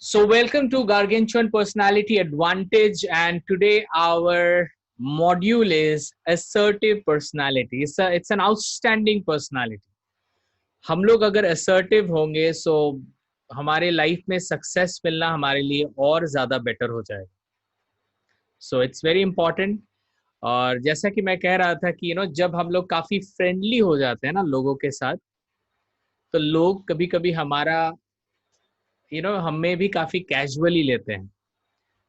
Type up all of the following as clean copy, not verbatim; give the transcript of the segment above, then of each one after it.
So welcome to Gargantuan Personality Advantage, and today our module is assertive personality. It's an outstanding personality. हम लोग अगर assertive होंगे so हमारे life में success मिलना हमारे लिए और ज़्यादा बेटर हो जाएगा. So it's very important. और जैसा कि मैं कह रहा था कि जब हम लोग काफ़ी फ्रेंडली हो जाते हैं ना लोगों के साथ, तो लोग कभी कभी हमारा हमें भी काफ़ी कैजुअली लेते हैं.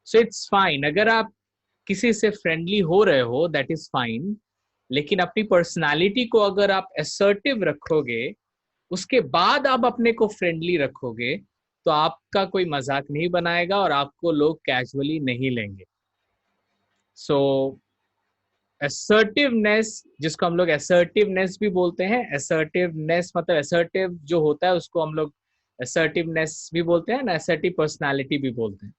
सो इट्स फाइन अगर आप किसी से फ्रेंडली हो रहे हो, दैट इज फाइन. लेकिन अपनी पर्सनालिटी को अगर आप असर्टिव रखोगे, उसके बाद आप अपने को फ्रेंडली रखोगे, तो आपका कोई मजाक नहीं बनाएगा और आपको लोग कैजुअली नहीं लेंगे. सो असर्टिवनेस, जिसको हम लोग असर्टिवनेस भी बोलते हैं, असर्टिवनेस मतलब असर्टिव जो होता है उसको हम लोग असर्टिवनेस भी बोलते हैं ना, असर्टिव पर्सनालिटी भी बोलते हैं.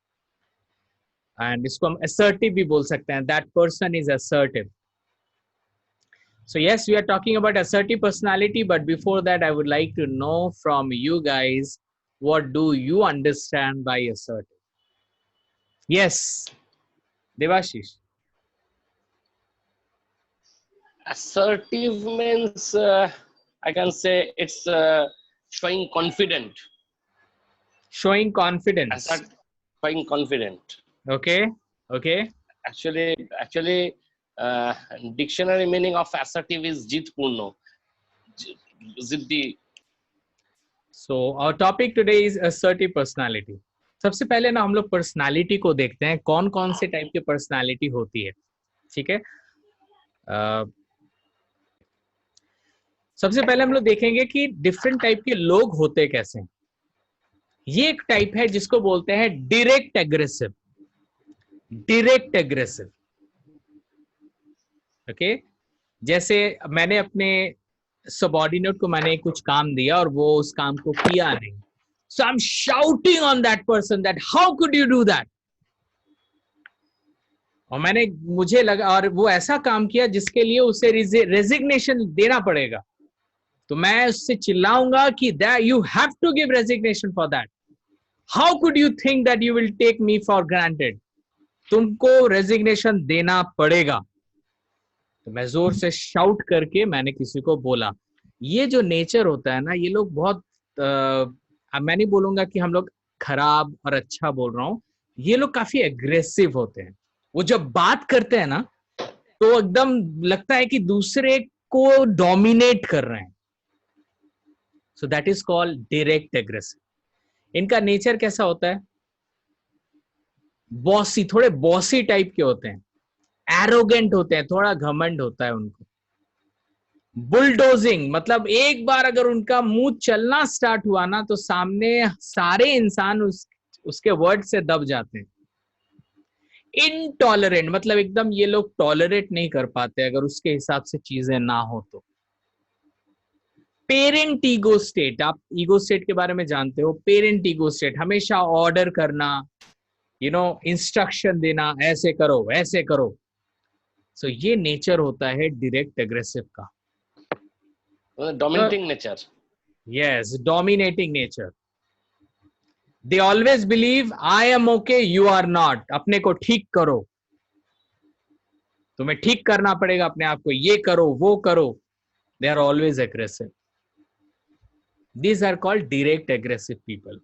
एंड इसको हम assertive भी बोल सकते हैं. That person is assertive. So yes, we are talking about assertive personality, but before that I would like to know from you guys, what do you understand by assertive? Yes, Devashish. Assertive means I can say it's showing confident. Showing confidence. Showing confident. Okay. Actually, dictionary meaning of assertive is jit purno. Ziddi. So our topic today is assertive personality. सबसे पहले ना हम लोग personality को देखते हैं, कौन कौन से टाइप की पर्सनालिटी होती है. ठीक है. सबसे पहले हम लोग देखेंगे कि डिफरेंट टाइप के लोग होते कैसे. ये एक टाइप है जिसको बोलते हैं direct aggressive. Direct aggressive. Okay. जैसे मैंने अपने सबऑर्डिनेट को मैंने कुछ काम दिया और वो उस काम को किया नहीं, so I am shouting on that person that how could you do that. और मुझे लगा, और वो ऐसा काम किया जिसके लिए उसे रेजिग्नेशन देना पड़ेगा, तो मैं उससे चिल्लाऊंगा कि that you have to give resignation for that. How could you think that you will take me for granted. तुमको रेजिग्नेशन देना पड़ेगा. तो मैं जोर से शाउट करके मैंने किसी को बोला. ये जो नेचर होता है ना, ये लोग बहुत मैं नहीं बोलूंगा कि हम लोग खराब और अच्छा बोल रहा हूं, ये लोग काफी एग्रेसिव होते हैं. वो जब बात करते हैं ना तो एकदम लगता है कि दूसरे को डोमिनेट कर रहे हैं. So that is called direct aggressive. इनका नेचर कैसा होता है? बॉसी, थोड़े बॉसी टाइप के होते हैं, एरोगेंट होते हैं, थोड़ा घमंड होता है उनको. बुलडोजिंग मतलब एक बार अगर उनका मुंह चलना स्टार्ट हुआ ना तो सामने सारे इंसान उसके वर्ड से दब जाते हैं. इनटॉलरेंट मतलब एकदम ये लोग टॉलरेट नहीं कर पाते अगर उसके हिसाब से चीजें ना हो तो. पेरेंट ईगो स्टेट, आप ईगो स्टेट के बारे में जानते हो. पेरेंट ईगो स्टेट, हमेशा ऑर्डर करना, इंस्ट्रक्शन देना, ऐसे करो वैसे करो. सो ये नेचर होता है डायरेक्ट एग्रेसिव का. Dominating nature. Yes, dominating nature. They always believe I am okay, you are not. अपने को ठीक करो, तुम्हें ठीक करना पड़ेगा अपने आप को, ये करो वो करो. They are always aggressive. These are called direct aggressive people.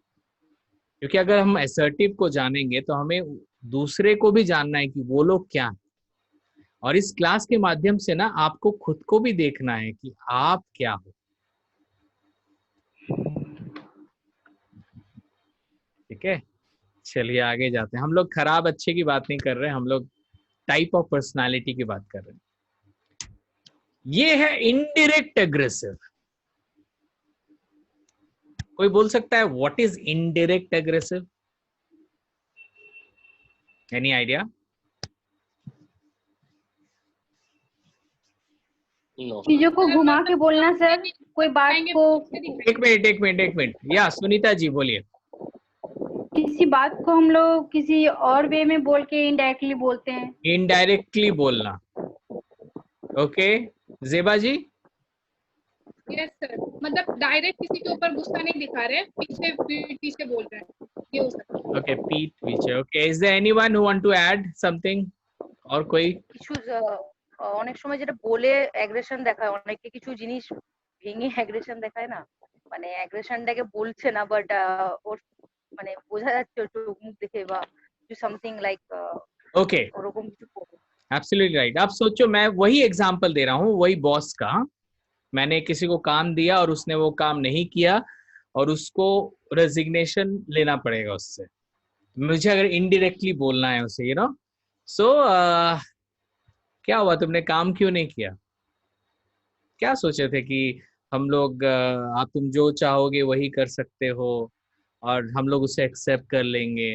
क्योंकि अगर हम assertive को जानेंगे तो हमें दूसरे को भी जानना है कि वो लोग क्या है. और इस क्लास के माध्यम से ना आपको खुद को भी देखना है कि आप क्या हो. ठीक है, चलिए आगे जाते हैं. हम लोग खराब अच्छे की बात नहीं कर रहे हैं, हम लोग टाइप ऑफ पर्सनालिटी की बात कर रहे हैं. ये है इनडायरेक्ट एग्रेसिव. कोई बोल सकता है what is indirect aggressive? Any idea? चीजों को घुमा के बोलना सर, कोई बात को. एक मिनट. या सुनीता जी बोलिए. किसी बात को हम लोग किसी और वे में बोल के इनडायरेक्टली बोलते हैं. इनडायरेक्टली बोलना. ओके, जेबा जी. यस सर, मतलब डायरेक्ट किसी के ऊपर गुस्सा नहीं दिखा रहे, पीछे बोल रहे हैं, ये हो सकता है. Okay, Pete Vicha. Okay, is there anyone who want to add something? और कोई? কিছু অনেক সময় যেটা বলে অ্যাগ্রেশন দেখায়, অনেকে কিছু জিনিস ভেঙে অ্যাগ্রেশন দেখায় না, মানে অ্যাগ্রেশনটাকে বলছে না, বাট ওর মানে বোঝা যাচ্ছে ওর চোখ মুখ দেখে বা কিছু সামথিং লাইক Okay, ওরকম কিছু করে। absolutely right. अब सोचो मैं वही एग्जांपल दे रहा हूँ, वही बॉस का। मैंने किसी को काम दिया और उसने वो काम नहीं किया और उसको रेजिग्नेशन लेना पड़ेगा उससे। मुझे अगर इनडायरेक्टली बोलना है उसे, यू नो, सो क्या हुआ, तुमने काम क्यों नहीं किया? क्या सोचे थे कि हम लोग आप तुम जो चाहोगे वही कर सकते हो और हम लोग उसे एक्सेप्ट कर लेंगे?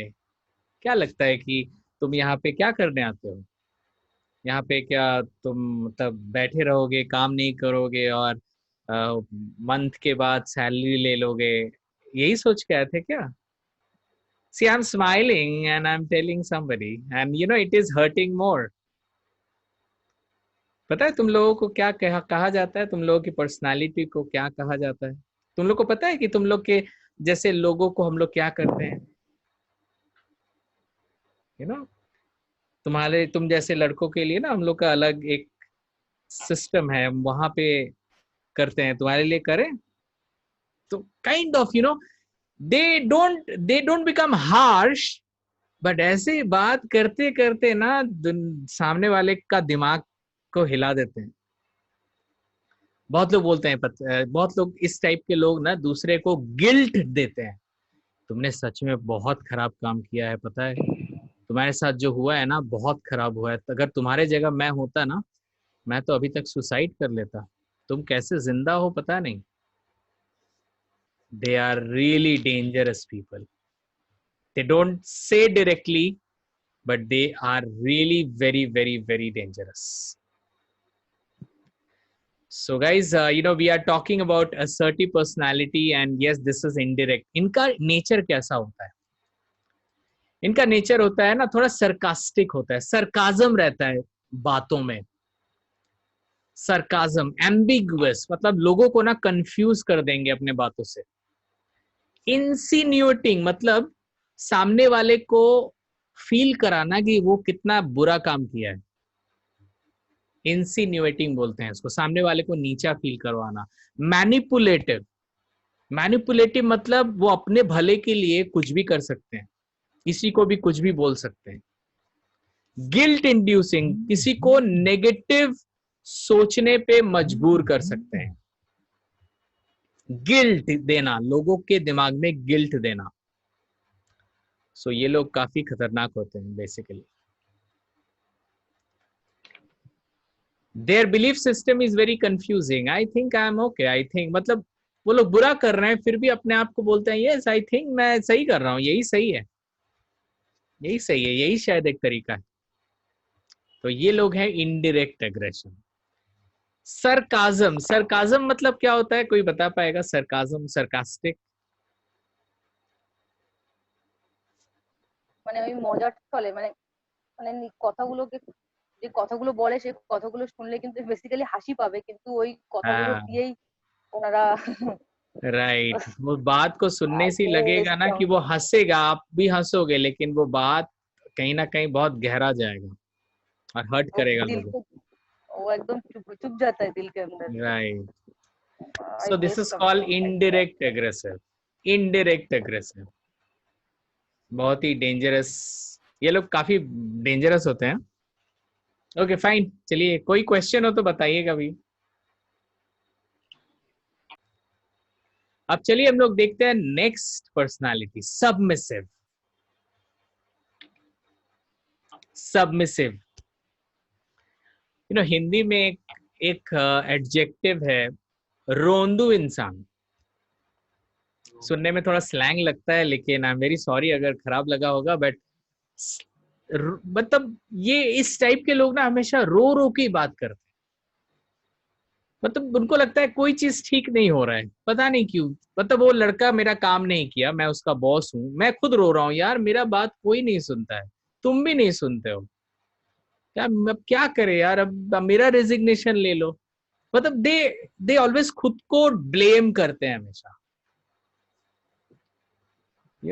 क्या लगता है कि तुम यहाँ पे क्या करने आते हो? यहाँ पे क्या तुम तब बैठे रहोगे, काम नहीं करोगे और मंथ के बाद सैलरी ले लोगे? यही सोच के आए थे क्या? See, I'm smiling and I'm telling somebody, and you know, it is hurting more. पता है तुम लोगों को क्या कहा जाता है? तुम लोगों की पर्सनालिटी को क्या कहा जाता है? तुम लोग को पता है कि तुम लोग के जैसे लोगों को हम लोग क्या करते हैं? यू नो, तुम जैसे लड़कों के लिए ना हम लोग का अलग एक सिस्टम है, हम वहां पे करते हैं, तुम्हारे लिए करें तो kind of you know they don't become harsh, but ऐसे बात करते करते ना सामने वाले का दिमाग को हिला देते हैं। बहुत लोग बोलते हैं बहुत लोग इस टाइप के लोग ना दूसरे को गिल्ट देते हैं। तुमने सच में बहुत खराब काम किया है, पता है तुम्हारे साथ जो हुआ है ना बहुत खराब हुआ है, अगर तुम्हारे जगह मैं होता ना मैं तो अभी तक सुसाइड कर लेता, तुम कैसे जिंदा हो पता नहीं। They are really dangerous people, they don't say directly but they are really very very very dangerous. So guys, you know, we are talking about assertive personality and yes, this is indirect. इनका nature कैसा होता है? इनका nature होता है ना थोड़ा sarcastic होता है, सरकाजम रहता है बातों में। सरकाजम, एम्बिगुअस, मतलब लोगों को ना कंफ्यूज कर देंगे अपने बातों से। इंसिन्यूटिंग, मतलब सामने वाले को फील कराना कि वो कितना बुरा काम किया है। इंसिन्यूएटिंग बोलते हैं इसको, सामने वाले को नीचा फील करवाना। मैनिपुलेटिव, मैनिपुलेटिव मतलब वो अपने भले के लिए कुछ भी कर सकते हैं, किसी को भी कुछ भी बोल सकते हैं। गिल्ट इंड्यूसिंग, किसी को नेगेटिव सोचने पे मजबूर कर सकते हैं। गिल्ट देना, लोगों के दिमाग में गिल्ट देना। सो ये लोग काफी खतरनाक होते हैं basically. Their belief system is very confusing. I think I am okay. I think मतलब वो लोग बुरा कर रहे हैं फिर भी अपने आप को बोलते हैं yes, I think मैं सही कर रहा हूँ, यही सही है, यही सही है, यही शायद एक तरीका है। तो ये लोग हैं इनडायरेक्ट एग्रेशन। सरकाजम, सरकाजम मतलब क्या होता है, कोई बता पाएगा? सरकाजम, सरकास्टिक মানে ওই মজার চলে, মানে মানে কথাগুলোকে যে কথাগুলো বলে সেই কথাগুলো শুনলে কিন্তু বেসিক্যালি হাসি পাবে, কিন্তু ওই কথাগুলো দিয়েই ওনারা राइट, वो बात को सुनने से लगेगा ना कि वो हंसेगा, आप भी हंसोगे, लेकिन वो बात कहीं ना कहीं बहुत गहरा जाएगा और हर्ट करेगा लोगों को। वो एकदम चुप जाता है दिल के अंदर। Right, so this is called indirect aggressive. Indirect aggressive बहुत ही डेंजरस, ये लोग काफी डेंजरस होते हैं। ओके फाइन, चलिए कोई क्वेश्चन हो तो बताइएगा भी। अब चलिए हम लोग देखते हैं next personality, submissive. Submissive, you know Hindi में एक एडजेक्टिव है रोंदू इंसान। सुनने में थोड़ा स्लैंग लगता है, लेकिन आई एम वेरी सॉरी अगर खराब लगा होगा, बट मतलब ये इस टाइप के लोग ना हमेशा रो रो के बात करते हैं। मतलब उनको लगता है कोई चीज ठीक नहीं हो रहा है, पता नहीं क्यों। मतलब वो लड़का मेरा काम नहीं किया, मैं उसका बॉस हूँ, मैं खुद रो रहा हूँ यार, मेरा बात कोई नहीं सुनता है, तुम भी नहीं सुनते हो, अब क्या करे यार, अब मेरा रेजिग्नेशन ले लो। मतलब दे ऑलवेज खुद को ब्लेम करते हैं हमेशा।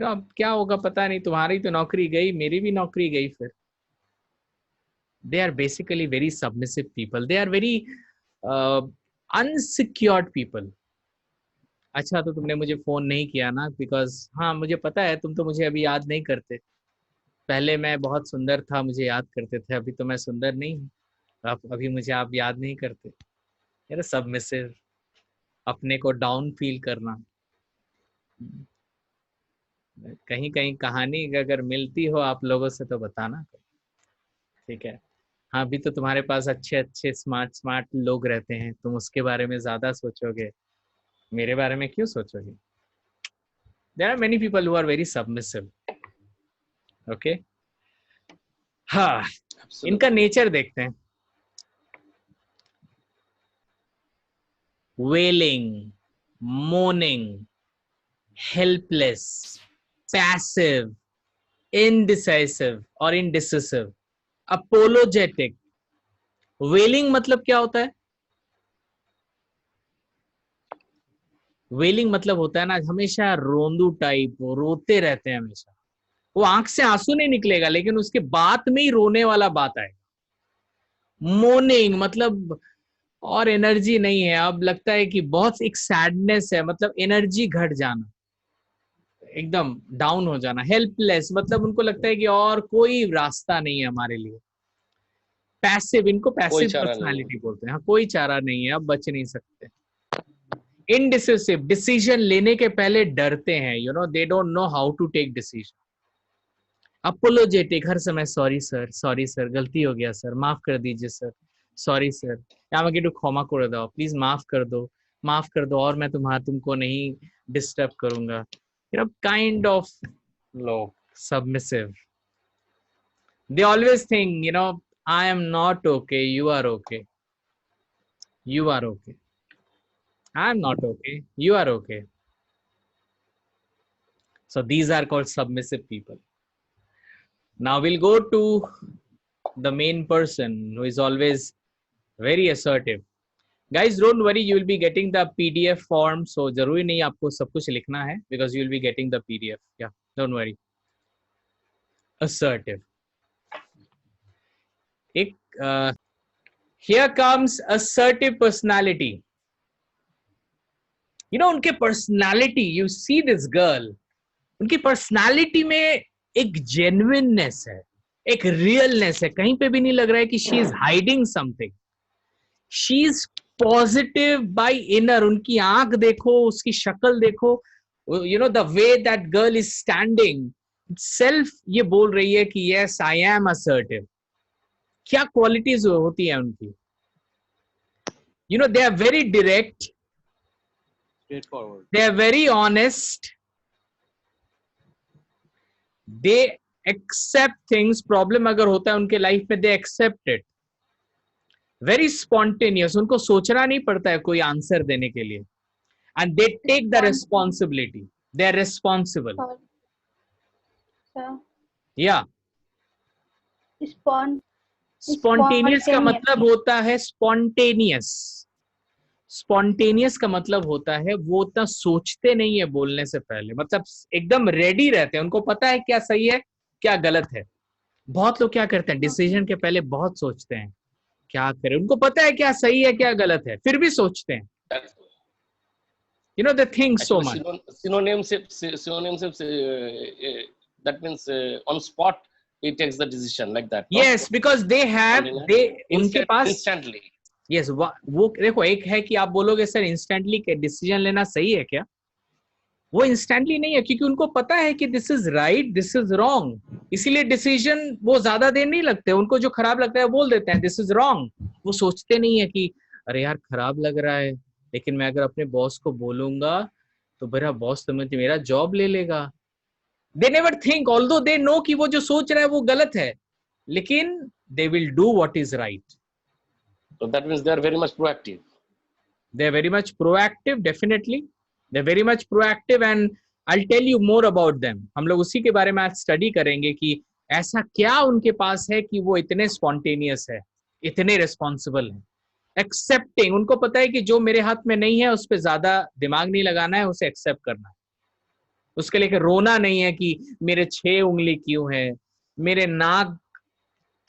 अब क्या होगा पता नहीं, तुम्हारी तो नौकरी गई, मेरी भी नौकरी गई फिर। They are basically very submissive people. They are very unsecured people. अच्छा तो तुमने मुझे फोन नहीं किया ना, बिकॉज हाँ मुझे पता है तुम तो मुझे अभी याद नहीं करते। पहले मैं बहुत सुंदर था, मुझे याद करते थे, अभी तो मैं सुंदर नहीं हूँ, अभी मुझे आप याद नहीं करते। यार सबमिसिव, अपने को डाउन फील करना। कहीं कहीं कहानी अगर मिलती हो आप लोगों से तो बताना, ठीक है। हाँ अभी तो तुम्हारे पास अच्छे अच्छे स्मार्ट स्मार्ट लोग रहते हैं, तुम उसके बारे में ज्यादा सोचोगे, मेरे बारे में क्यों सोचोगे? There are many people who are very submissive. Okay, हाँ इनका नेचर देखते हैं। Wailing, mourning, helpless, passive, indecisive और इनडिसिसिव, अपोलोजेटिक। वेलिंग मतलब क्या होता है? वेलिंग मतलब होता है ना हमेशा रोंदू टाइप, वो रोते रहते हैं हमेशा, वो आंख से आंसू नहीं निकलेगा लेकिन उसके बात में ही रोने वाला बात आएगा। मोर्निंग मतलब और एनर्जी नहीं है, अब लगता है कि बहुत एक सैडनेस है, मतलब एनर्जी घट जाना, एकदम डाउन हो जाना। हेल्पलेस मतलब उनको लगता है कि और कोई रास्ता नहीं है हमारे लिए। पैसिव, इनको पैसिव पर्सनालिटी बोलते हैं, हाँ कोई चारा नहीं है, अब बच नहीं सकते। इनडिसिसिव, डिसीजन लेने के पहले डरते हैं, they don't know how to take decision. Apologetic, हर समय सॉरी सर गलती हो गया सर, माफ कर दीजिए सर, सॉरी सर, আমাকে একটু ক্ষমা করে দাও, प्लीज माफ कर दो और मैं तुमको नहीं डिस्टर्ब करूंगा। काइंड ऑफ लोग submissive. They always think I am not okay, you are okay, you are okay, I am not okay, you are okay. So these are called submissive people. Now we'll go to the main person who is always very assertive. Guys, don't worry, you will be getting the PDF form. So जरूरी नहीं आपको सब कुछ लिखना है, because you will be getting the PDF. Yeah, don't worry. Assertive. Here comes assertive personality. उनके personality, you see this girl, उनकी personality में एक जेन्युइननेस है, एक रियलनेस है, कहीं पे भी नहीं लग रहा है कि she is hiding something. She is positive by inner, उनकी आंख देखो, उसकी शक्ल देखो, the way that girl is standing self ये बोल रही है कि यस आई एम असर्टिव। क्या क्वालिटीज होती है उनकी? They are very direct, straightforward, they are very honest, they accept things, problem अगर होता है उनके लाइफ में, they accept it, very spontaneous, उनको सोचना नहीं पड़ता है कोई आंसर देने के लिए, and they take the responsibility, they are responsible. yeah, spontaneous का मतलब होता है spontaneous, स्पॉन्टेनियस का मतलब होता है वो उतना सोचते नहीं है बोलने से पहले, मतलब एकदम रेडी रहते हैं, उनको पता है क्या सही है क्या गलत है। बहुत लोग क्या करते हैं, डिसीजन के पहले बहुत सोचते हैं क्या करें, उनको पता है क्या सही है क्या गलत है, फिर भी सोचते हैं। they think so much. Synonyms, that means on spot he takes the decision like that. Yes, because they have उनके पास instantly. यस वो देखो, एक है कि आप बोलोगे सर इंस्टेंटली डिसीजन लेना सही है क्या, वो इंस्टेंटली नहीं है, क्योंकि उनको पता है कि this is right this is wrong, इसीलिए डिसीजन वो ज्यादा देर नहीं लगते, उनको जो खराब लगता है बोल देते हैं दिस इज रॉन्ग। वो सोचते नहीं है कि अरे यार खराब लग रहा है, लेकिन मैं अगर अपने बॉस को बोलूंगा तो मेरा बॉस तो मेरा जॉब ले लेगा। They never think, although they know कि वो जो सोच रहा है वो गलत है, लेकिन they will do what is right. So that means they are very much proactive. They are very much proactive, definitely. They are very much proactive, and I'll tell you more about them. हम लोग उसी के बारे में आज study करेंगे कि ऐसा क्या उनके पास है कि वो इतने स्पॉन्टेनियस है, इतने रिस्पॉन्सिबल है, एक्सेप्टिंग, उनको पता है कि जो मेरे हाथ में नहीं है उस पर ज्यादा दिमाग नहीं लगाना है, उसे एक्सेप्ट करना है। उसके लिए रोना नहीं है कि मेरे 6 उंगली क्यों है, मेरे नाक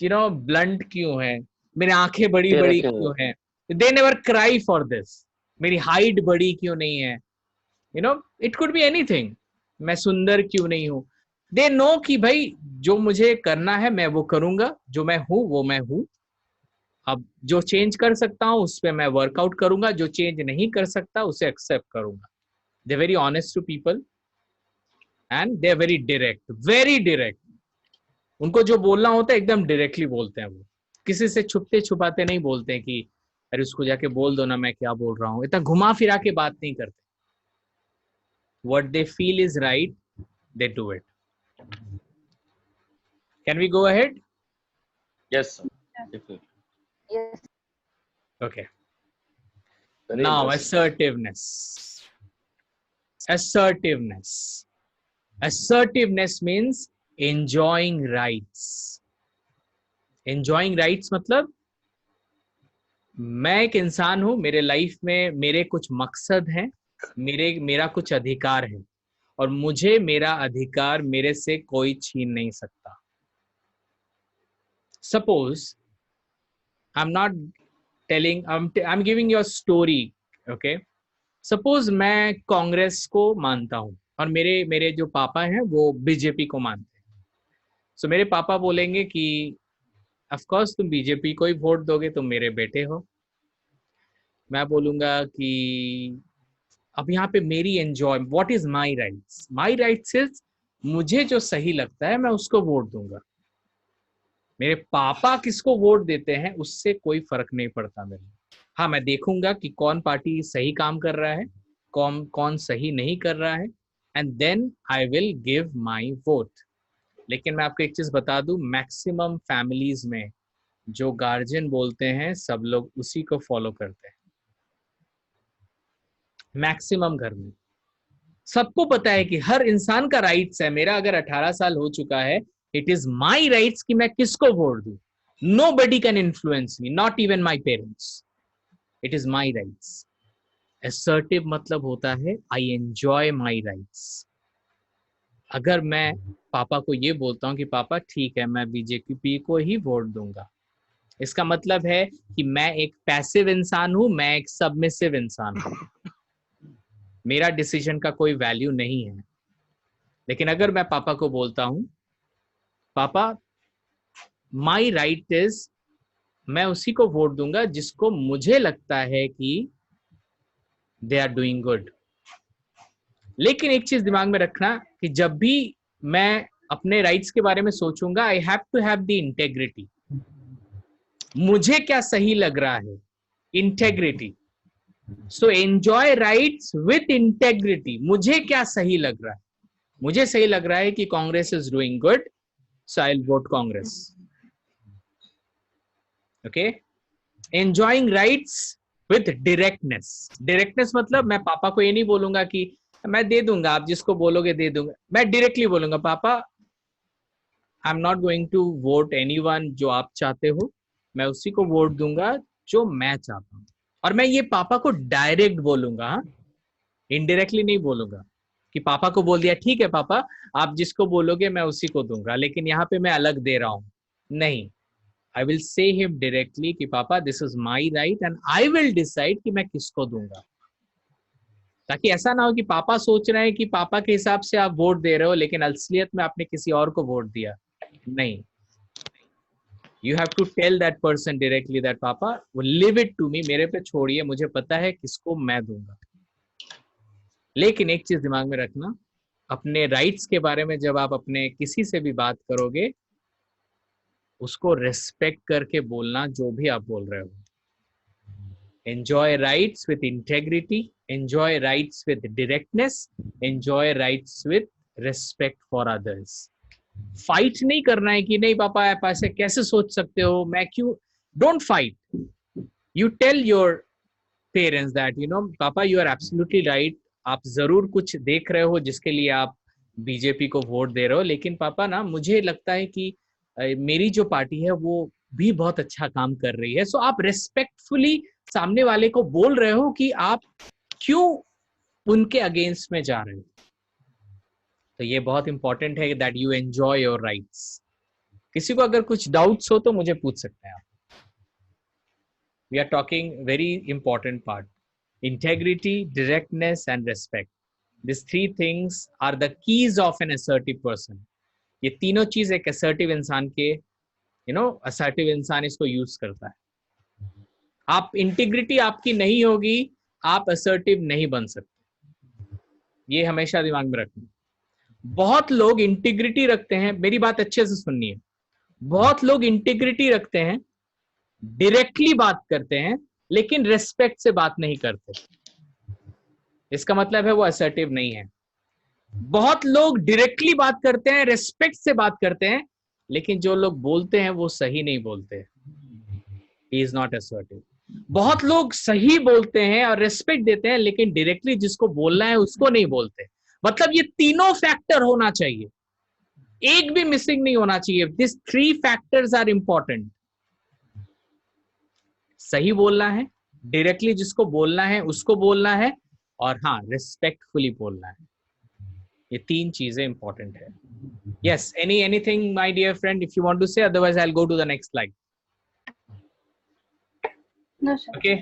ब्लंट क्यों है, मेरी आंखें बड़ी तेरे बड़ी क्यों क्यों है. They never cry for this. मेरी हाइट बड़ी क्यों नहीं है, इट कुड बी एनीथिंग. मैं सुंदर क्यों नहीं हूं. दे नो कि भाई जो मुझे करना है मैं वो करूंगा, जो मैं हूं वो मैं हूं. अब जो चेंज कर सकता हूं उस पर मैं वर्कआउट करूंगा, जो चेंज नहीं कर सकता उसे एक्सेप्ट करूंगा. They very honest to people and they very direct, very direct. उनको जो बोलना होता है एकदम डायरेक्टली बोलते हैं. वो किसी से छुपते छुपाते नहीं बोलते हैं कि अरे उसको जाके बोल दो ना मैं क्या बोल रहा हूं. इतना घुमा फिरा के बात नहीं करते. What they feel is right, they do it. Can we go ahead? Yes, sir. Definitely. Yes. Okay. Very Now, interesting. assertiveness. Assertiveness. Assertiveness means enjoying rights. Enjoying rights मतलब मैं एक इंसान हूं, मेरे लाइफ में मेरे कुछ मकसद हैं, मेरा कुछ अधिकार है और मुझे मेरा अधिकार मेरे से कोई छीन नहीं सकता. Suppose I'm not telling, I'm giving you a story, okay? Suppose मैं कांग्रेस को मानता हूं और मेरे जो पापा हैं वो बीजेपी को मानते हैं. So मेरे पापा बोलेंगे कि ऑफ कोर्स तुम बीजेपी को ही वोट दोगे, तुम मेरे बेटे हो. मैं बोलूंगा कि अब यहाँ पे मेरी enjoy, what is my rights. My rights is मुझे जो सही लगता है मैं उसको वोट दूंगा. मेरे पापा किसको वोट देते हैं उससे कोई फर्क नहीं पड़ता मेरे. हाँ, मैं देखूंगा कि कौन पार्टी सही काम कर रहा है, कौन सही नहीं कर रहा है, and then I will give my vote. लेकिन मैं आपको एक चीज बता दूं, मैक्सिमम फैमिलीज में जो गार्जियन बोलते हैं सब लोग उसी को फॉलो करते हैं. मैक्सिमम घर में सबको पता है कि हर इंसान का राइट्स है. मेरा अगर 18 साल हो चुका है, इट इज माई राइट्स कि मैं किसको वोट दूं. Nobody can influence me, not even my parents. It is my rights. Assertive मतलब होता है आई एंजॉय माई राइट्स. अगर मैं पापा को ये बोलता हूँ कि पापा ठीक है मैं बीजेपी को ही वोट दूंगा, इसका मतलब है कि मैं एक पैसिव इंसान हूं, मैं एक सबमिसिव इंसान हूं. मेरा डिसीजन का कोई वैल्यू नहीं है. लेकिन अगर मैं पापा को बोलता हूं पापा माई राइट इज, मैं उसी को वोट दूंगा जिसको मुझे लगता है कि दे आर डूइंग गुड. लेकिन एक चीज दिमाग में रखना कि जब भी मैं अपने राइट्स के बारे में सोचूंगा, I have to have the integrity. मुझे क्या सही लग रहा है, integrity. So enjoy rights with integrity. मुझे क्या सही लग रहा है, मुझे सही लग रहा है कि Congress is doing good, so I will vote Congress. Okay. Enjoying rights with directness. Directness मतलब मैं पापा को ये नहीं बोलूंगा कि मैं दे दूंगा, आप जिसको बोलोगे दे दूंगा. मैं डायरेक्टली बोलूंगा पापा I am not going to vote anyone, जो आप चाहते हो मैं उसी को वोट दूंगा जो मैं चाहता हूं. और मैं ये पापा को डायरेक्ट बोलूंगा, इनडायरेक्टली नहीं बोलूंगा कि पापा को बोल दिया ठीक है पापा आप जिसको बोलोगे मैं उसी को दूंगा, लेकिन यहाँ पे मैं अलग दे रहा हूं. नहीं, आई विल से हिम डायरेक्टली कि पापा this is my right and I will decide कि मैं किसको दूंगा. ताकि ऐसा ना हो कि पापा सोच रहे हैं कि पापा के हिसाब से आप वोट दे रहे हो लेकिन असलियत में आपने किसी और को वोट दिया. नहीं, you have to tell that person directly that पापा leave it to me, मेरे पे छोड़िए, मुझे पता है किसको मैं दूंगा. लेकिन एक चीज दिमाग में रखना, अपने राइट्स के बारे में जब आप अपने किसी से भी बात करोगे उसको रेस्पेक्ट करके बोलना जो भी आप बोल रहे हो. Enjoy rights with integrity, enjoy rights with directness, enjoy rights with respect for others. Fight नहीं करना है कि नहीं पापा आप ऐसे कैसे सोच सकते हो, मैं क्यों. Don't fight. You tell your parents that you know पापा यू आर एब्सोल्युटली राइट, आप जरूर कुछ देख रहे हो जिसके लिए आप बीजेपी को वोट दे रहे हो, लेकिन पापा ना मुझे लगता है कि मेरी जो पार्टी है वो भी बहुत अच्छा काम कर रही है. सो आप रेस्पेक्टफुली सामने वाले को बोल रहे हो कि आप क्यों उनके अगेंस्ट में जा रहे हो. तो ये बहुत इंपॉर्टेंट है that you enjoy your rights. किसी को अगर कुछ डाउट्स हो तो मुझे पूछ सकते हैं आप. We are talking very important part. Integrity, directness and respect. These three things are the keys of an assertive person. ये तीनों चीज एक assertive इंसान के assertive इंसान इसको यूज करता है. आप इंटीग्रिटी आपकी नहीं होगी, आप assertive नहीं बन सकते. ये हमेशा दिमाग में रखना. बहुत लोग इंटीग्रिटी रखते हैं, मेरी बात अच्छे से सुननी है. बहुत लोग इंटीग्रिटी रखते हैं, डायरेक्टली बात करते हैं, लेकिन रेस्पेक्ट से बात नहीं करते. इसका मतलब है वो असर्टिव नहीं है. बहुत लोग डायरेक्टली बात करते हैं, रेस्पेक्ट से बात करते हैं, लेकिन जो लोग बोलते हैं वो सही नहीं बोलते. He is not assertive. बहुत लोग सही बोलते हैं और रेस्पेक्ट देते हैं, लेकिन डायरेक्टली जिसको बोलना है उसको नहीं बोलते. मतलब ये तीनों फैक्टर होना चाहिए, एक भी मिसिंग नहीं होना चाहिए. This 3 factors are important. सही बोलना है, डायरेक्टली जिसको बोलना है उसको बोलना है, और हाँ रिस्पेक्टफुली बोलना है. ये 3 चीजें इंपॉर्टेंट है. Yes, anything my dear friend if you want to say, otherwise I will go to the next slide. No sir. Okay,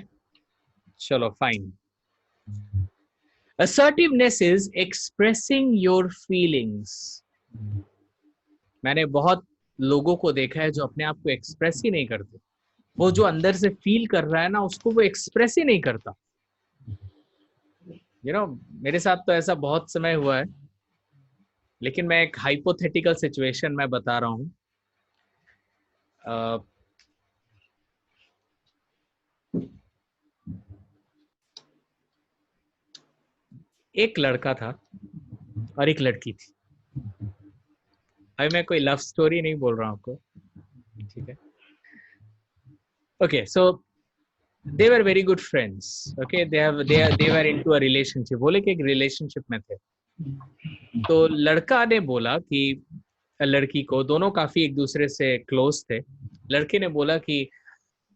चलो fine. assertiveness is expressing your feelings. मैंने बहुत लोगों को देखा है जो अपने आप को एक्सप्रेस ही नहीं करते. वो जो अंदर से फील कर रहा है ना, उसको वो एक्सप्रेस ही नहीं करता. मेरे साथ तो ऐसा बहुत समय हुआ है, लेकिन मैं एक हाइपोथेटिकल सिचुएशन में बता रहा हूं. एक लड़का था और एक लड़की थी. अभी मैं कोई लव स्टोरी नहीं बोल रहा हूं आपको, ठीक है? Okay, so they were very good friends. Okay, they were into a relationship. बोले कि एक रिलेशनशिप में थे. तो लड़का ने बोला कि लड़की को, दोनों काफी एक दूसरे से क्लोज थे. लड़के ने बोला कि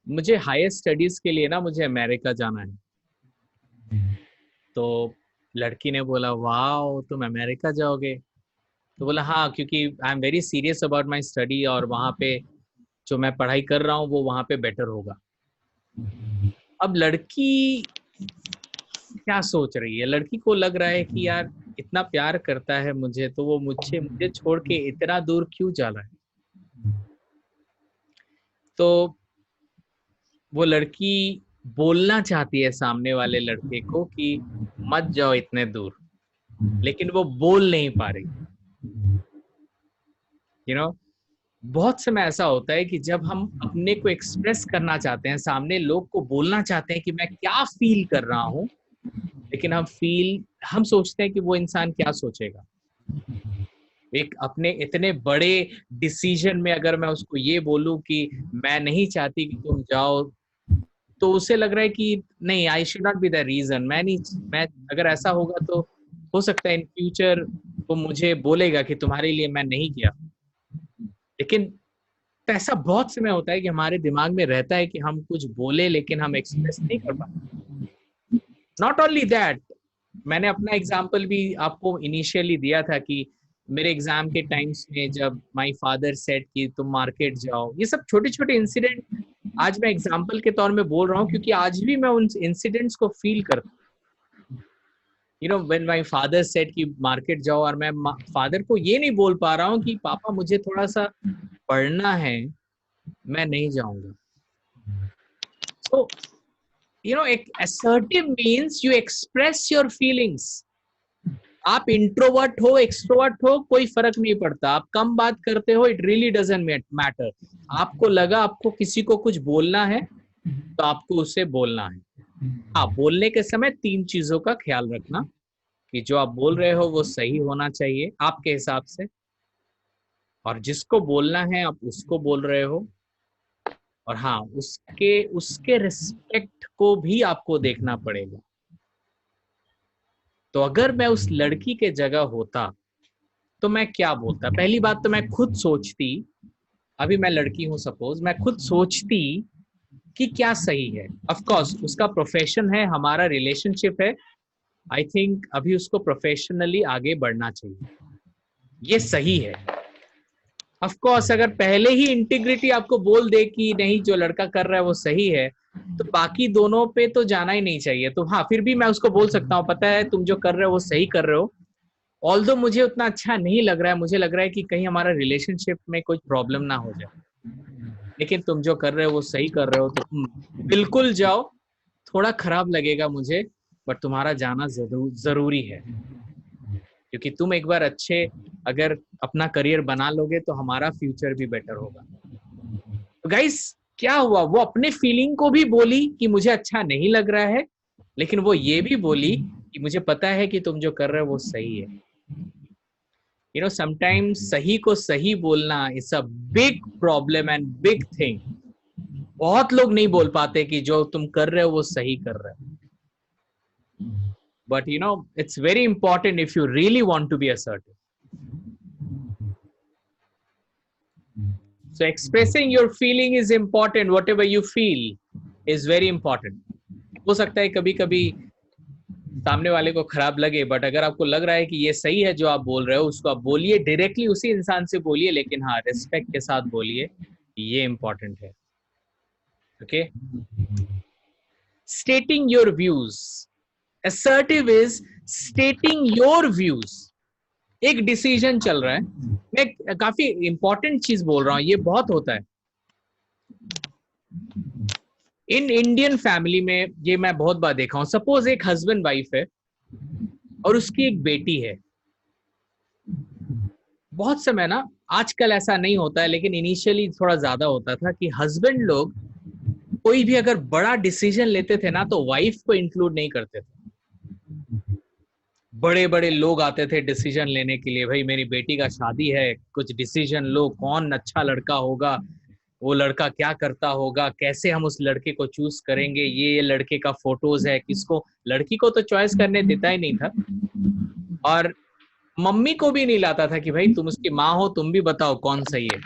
मुझे हायर स्टडीज के लिए ना मुझे अमेरिका जाना है. तो लड़की ने बोला वाओ तुम अमेरिका जाओगे? तो बोला हाँ, क्योंकि आई am very serious about my study, और वहाँ पे जो मैं पढ़ाई कर रहा हूँ वो वहाँ पे बेटर होगा. अब लड़की क्या सोच रही है? लड़की को लग रहा है कि यार इतना प्यार करता है मुझे, तो वो मुझे छोड़ के इतना दूर क्यों जा रहा है? तो वो लड़की बोलना चाहती है सामने वाले लड़के को कि मत जाओ इतने दूर, लेकिन वो बोल नहीं पा रही. बहुत समय ऐसा होता है कि जब हम अपने को एक्सप्रेस करना चाहते हैं, सामने लोग को बोलना चाहते हैं कि मैं क्या फील कर रहा हूं, लेकिन हम सोचते हैं कि वो इंसान क्या सोचेगा. एक अपने इतने बड़े डिसीजन में अगर मैं उसको ये बोलूं कि मैं नहीं चाहती कि तुम जाओ, तो उसे लग रहा है कि नहीं, I should not be the reason. मैं अगर ऐसा होगा तो हो सकता है इन फ्यूचर वो मुझे बोलेगा कि तुम्हारे लिए मैं नहीं किया. लेकिन तो ऐसा बहुत समय होता है कि हमारे दिमाग में रहता है कि हम कुछ बोले, लेकिन हम एक्सप्रेस नहीं कर पाते. नॉट ओनली दैट, मैंने अपना एग्जाम्पल भी आपको इनिशियली दिया था कि मेरे एग्जाम के टाइम्स में जब माय फादर सेड कि तुम मार्केट जाओ, ये सब छोटे छोटे इंसिडेंट आज मैं एग्जाम्पल के तौर में बोल रहा हूँ, क्योंकि आज भी मैं उन इंसिडेंट्स को फील करता हूँ. व्हेन माय फादर सेड कि मार्केट जाओ, और मैं फादर को ये नहीं बोल पा रहा हूँ कि पापा मुझे थोड़ा सा पढ़ना है, मैं नहीं जाऊंगा. So, एक assertive means you express your feelings. आप इंट्रोवर्ट हो, एक्सट्रोवर्ट हो, कोई फर्क नहीं पड़ता. आप कम बात करते हो, इट रियली डजंट मैटर. आपको लगा आपको किसी को कुछ बोलना है, तो आपको उससे बोलना है. हाँ, बोलने के समय 3 चीजों का ख्याल रखना कि जो आप बोल रहे हो वो सही होना चाहिए आपके हिसाब से, और जिसको बोलना है आप उसको बोल रहे हो, और हाँ उसके रिस्पेक्ट को भी आपको देखना पड़ेगा. तो अगर मैं उस लड़की के जगह होता तो मैं क्या बोलता? पहली बात तो मैं खुद सोचती, अभी मैं लड़की हूं सपोज, मैं खुद सोचती कि क्या सही है. ऑफ कोर्स उसका प्रोफेशन है, हमारा रिलेशनशिप है, आई थिंक अभी उसको प्रोफेशनली आगे बढ़ना चाहिए. ये सही है। ऑफ कोर्स अगर पहले ही इंटीग्रिटी आपको बोल दे कि नहीं जो लड़का कर रहा है वो सही है, तो बाकी दोनों पे तो जाना ही नहीं चाहिए। तो हाँ, फिर भी मैं उसको बोल सकता हूँ, पता है तुम जो कर रहे हो वो सही कर रहे हो, ऑल्दो मुझे उतना अच्छा नहीं लग रहा है, मुझे लग रहा है कि कहीं हमारा रिलेशनशिप में कोई प्रॉब्लम ना हो जाए, लेकिन तुम जो कर रहे हो वो सही कर रहे हो, तो तुम बिल्कुल जाओ। थोड़ा खराब लगेगा मुझे, बट तुम्हारा जाना जरूरी है, क्योंकि तुम एक बार अच्छे अगर अपना करियर बना लोगे तो हमारा फ्यूचर भी बेटर होगा। तो गाइस क्या हुआ, वो अपने फीलिंग को भी बोली कि मुझे अच्छा नहीं लग रहा है, लेकिन वो ये भी बोली कि मुझे पता है कि तुम जो कर रहे हो वो सही है। यू नो समटाइम्स सही को सही बोलना is a big problem and big thing. बहुत लोग नहीं बोल पाते कि जो तुम कर रहे हो वो सही कर रहे हो। But you know, it's very important if you really want to be assertive. So expressing your feeling is important. Whatever you feel is very important. हो सकता है कभी कभी सामने वाले को खराब लगे, बट अगर आपको लग रहा है कि ये सही है जो आप बोल रहे हो, उसको आप बोलिए, डायरेक्टली उसी इंसान से बोलिए, लेकिन हाँ रिस्पेक्ट के साथ बोलिए, ये इंपॉर्टेंट है। Okay, स्टेटिंग your views. assertive is stating your views। एक डिसीजन चल रहा है, मैं काफी इंपॉर्टेंट चीज बोल रहा हूं, ये बहुत होता है इन इंडियन फैमिली में, ये मैं बहुत बार देखा हूं। सपोज एक हस्बैंड वाइफ है और उसकी एक बेटी है। बहुत समय ना, आजकल ऐसा नहीं होता है, लेकिन इनिशियली थोड़ा ज्यादा होता था कि हस्बैंड लोग कोई भी अगर बड़ा डिसीजन लेते थे ना, तो वाइफ को इंक्लूड नहीं करते थे। बड़े बड़े लोग आते थे डिसीजन लेने के लिए, भाई मेरी बेटी का शादी है, कुछ डिसीजन लो, कौन अच्छा लड़का होगा, वो लड़का क्या करता होगा, कैसे हम उस लड़के को चूज करेंगे, ये लड़के का फोटोज है, किसको, लड़की को तो चॉइस करने देता ही नहीं था, और मम्मी को भी नहीं लाता था कि भाई तुम उसकी माँ हो, तुम भी बताओ कौन सही है।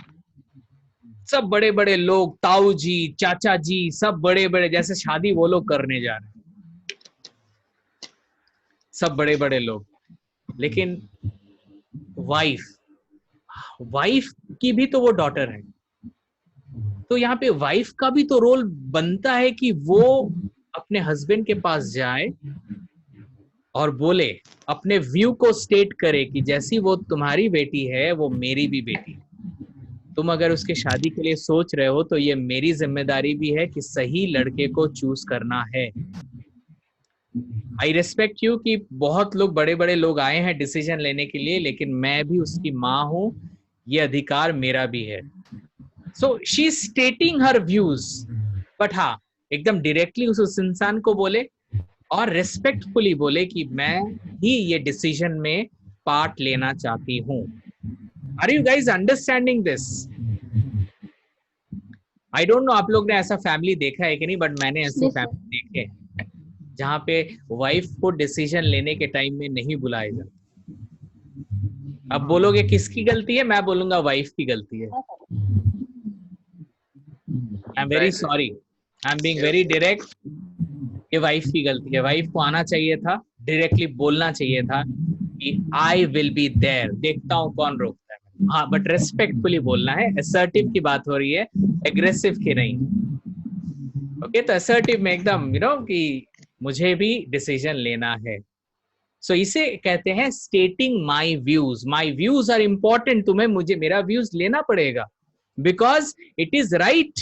सब बड़े बड़े लोग, ताऊ जी, चाचा जी, सब बड़े बड़े, जैसे शादी वो लोग करने जा रहे हैं, सब बड़े बड़े लोग। लेकिन वाइफ की भी तो वो डॉटर है, तो यहाँ पे वाइफ का भी तो रोल बनता है कि वो अपने हस्बैंड के पास जाए और बोले, अपने व्यू को स्टेट करे कि जैसी वो तुम्हारी बेटी है वो मेरी भी बेटी है। तुम अगर उसके शादी के लिए सोच रहे हो तो ये मेरी जिम्मेदारी भी है कि सही लड़के को चूज करना है। आई रेस्पेक्ट यू कि बहुत लोग, बड़े बड़े लोग आए हैं डिसीजन लेने के लिए, लेकिन मैं भी उसकी माँ हूं, ये अधिकार मेरा भी है। So she is स्टेटिंग her views, but हाँ एकदम डायरेक्टली उस इंसान को बोले और रेस्पेक्टफुली बोले कि मैं ही ये डिसीजन में पार्ट लेना चाहती हूँ। Are you guys understanding this? I don't know आप लोग ने ऐसा फैमिली देखा है कि नहीं, बट मैंने ऐसे फैमिली देखे हैं जहां पे वाइफ को डिसीजन लेने के टाइम में नहीं बुलाया जाता। अब बोलोगे किसकी गलती है, मैं बोलूंगा वाइफ की गलती है। आई am very sorry, I am being very direct, ये वाइफ की गलती है। वाइफ को आना चाहिए था, डायरेक्टली बोलना चाहिए था कि आई विल बी देयर, देखता हूँ कौन रोकता है। हाँ, बट रेस्पेक्टफुली बोलना है। असर्टिव की बात हो रही है, एग्रेसिव की नहीं। ओके, तो असर्टिव में एकदम कि मुझे भी डिसीजन लेना है। सो इसे कहते हैं stating my views. My views are important, तुम्हें मुझे मेरा व्यूज लेना पड़ेगा because it is right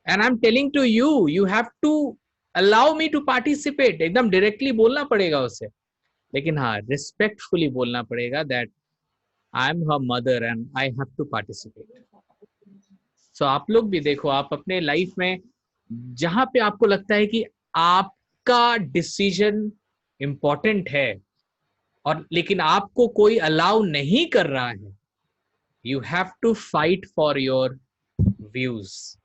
and I am telling to you, you have to allow me to participate. एकदम डायरेक्टली बोलना पड़ेगा उसे, लेकिन हाँ रिस्पेक्टफुली बोलना पड़ेगा that I am her mother and I have to participate. So आप लोग भी देखो, आप अपने लाइफ में जहां पे आपको लगता है कि आपका डिसीजन इंपॉर्टेंट है और लेकिन आपको कोई अलाउ नहीं कर रहा है, you have to fight for your views.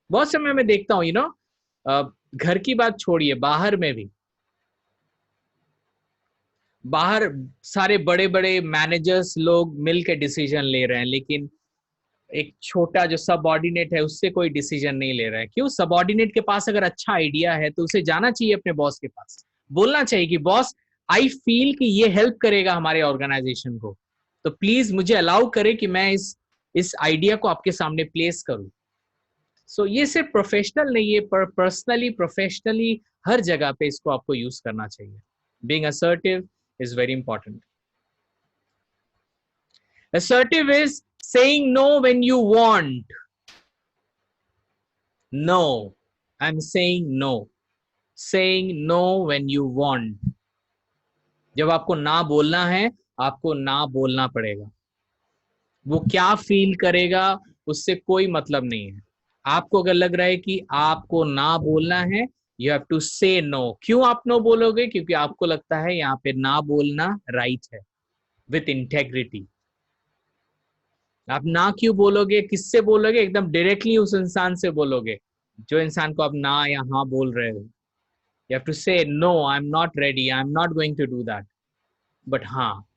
बहुत समय में देखता हूं घर की बात छोड़िए, बाहर में भी, बाहर सारे बड़े बड़े मैनेजर्स लोग मिलकर डिसीजन ले रहे हैं, लेकिन एक छोटा जो सबऑर्डिनेट है उससे कोई डिसीजन नहीं ले रहा है। क्यों? सबऑर्डिनेट के पास अगर अच्छा आइडिया है तो उसे जाना चाहिए अपने बॉस के पास, बोलना चाहिए कि बॉस आई फील कि ये हेल्प करेगा हमारे ऑर्गेनाइजेशन को, तो प्लीज मुझे अलाउ करे कि मैं इस आइडिया को आपके सामने प्लेस करूं। सो ये सिर्फ प्रोफेशनल नहीं है, पर पर्सनली प्रोफेशनली हर जगह पे इसको आपको यूज करना चाहिए। Being assertive is very important. Assertive is saying no when you want. No, I'm saying no. Saying no when you want. जब आपको ना बोलना है, आपको ना बोलना पड़ेगा। वो क्या फील करेगा उससे कोई मतलब नहीं है। आपको अगर लग रहा है कि आपको ना बोलना है, you have to say no. क्यों आप नो बोलोगे? क्योंकि आपको लगता है यहाँ पे ना बोलना राइट है, विथ इंटेग्रिटी। आप ना क्यों बोलोगे? किससे बोलोगे? एकदम डायरेक्टली उस इंसान से बोलोगे जो इंसान को आप ना या हाँ बोल रहे हो। You have to say no, I am not ready, I am not going to do that. But हाँ,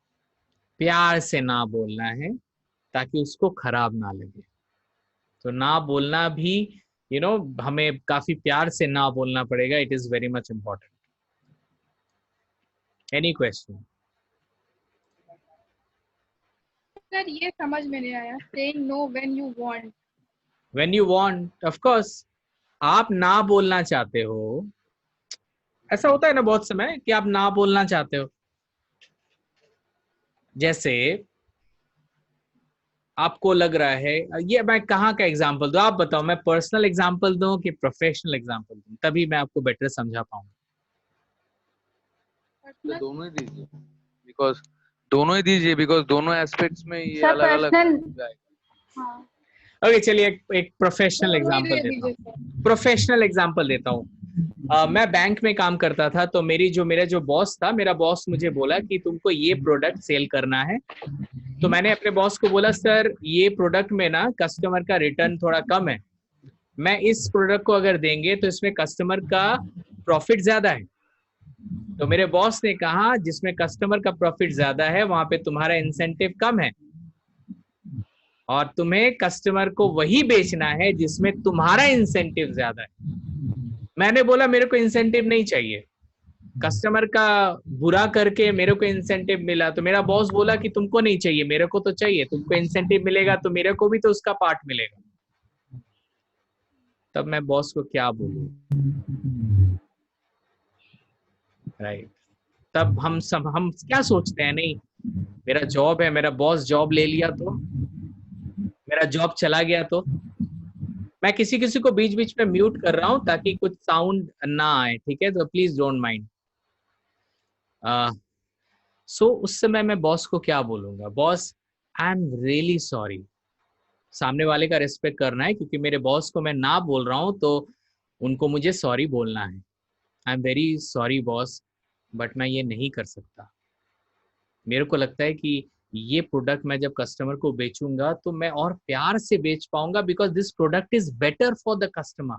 प्यार से ना बोलना है ताकि उसको खराब ना लगे। तो ना बोलना भी हमें काफी प्यार से ना बोलना पड़ेगा। It is very much important. Any question? Sir ये समझ में नहीं आया, saying no when you want। When you want, of course, आप ना बोलना चाहते हो। ऐसा होता है ना बहुत समय कि आप ना बोलना चाहते हो। जैसे आपको लग रहा है, ये मैं कहाँ का एग्जांपल दूं? आप बताओ, मैं पर्सनल एग्जांपल दूं कि प्रोफेशनल एग्जांपल दूं? तभी मैं आपको बेटर समझा पाऊंगा। दोनों ही दीजिए, बिकॉज दोनों एस्पेक्ट्स में ये सर अलग अलग पर्सनल, हाँ ओके, चलिए एक प्रोफेशनल एग्जांपल देता हूँ। प्रोफेशनल एग्जांपल देता हूँ। मैं बैंक में काम करता था, तो मेरा जो बॉस था, मेरा बॉस मुझे बोला कि तुमको ये प्रोडक्ट सेल करना है। तो मैंने अपने बॉस को बोला, सर ये प्रोडक्ट में ना कस्टमर का रिटर्न थोड़ा कम है, मैं इस प्रोडक्ट को अगर देंगे तो इसमें कस्टमर का प्रॉफिट ज्यादा है। तो मेरे बॉस ने कहा, जिसमें कस्टमर का प्रॉफिट ज्यादा है वहां पे तुम्हारा इंसेंटिव कम है, और तुम्हें कस्टमर को वही बेचना है जिसमें तुम्हारा इंसेंटिव ज्यादा है। मैंने बोला मेरे को इंसेंटिव नहीं चाहिए, कस्टमर का बुरा करके मेरे को इंसेंटिव मिला। तो मेरा बॉस बोला कि तुमको नहीं चाहिए, मेरे को तो चाहिए। तुमको इंसेंटिव मिलेगा तो मेरे को भी तो उसका पार्ट मिलेगा। तब मैं बॉस को क्या बोलूं? राइट। तब हम क्या सोचते हैं, नहीं मेरा जॉब है, मेरा बॉस जॉब ले लिया तो, मेरा जॉब चला गया तो। मैं किसी को बीच बीच में म्यूट कर रहा हूं ताकि कुछ साउंड ना आए, ठीक है? तो प्लीज डोंट माइंड। सो उस समय मैं बॉस को क्या बोलूंगा? Boss, I am really sorry. सामने वाले का रिस्पेक्ट करना है, क्योंकि मेरे बॉस को मैं ना बोल रहा हूं तो उनको मुझे सॉरी बोलना है। आई am very sorry boss, but मैं ये नहीं कर सकता। मेरे को लगता है कि ये प्रोडक्ट मैं जब कस्टमर को बेचूंगा तो मैं और प्यार से बेच पाऊंगा, because this product is better for the customer.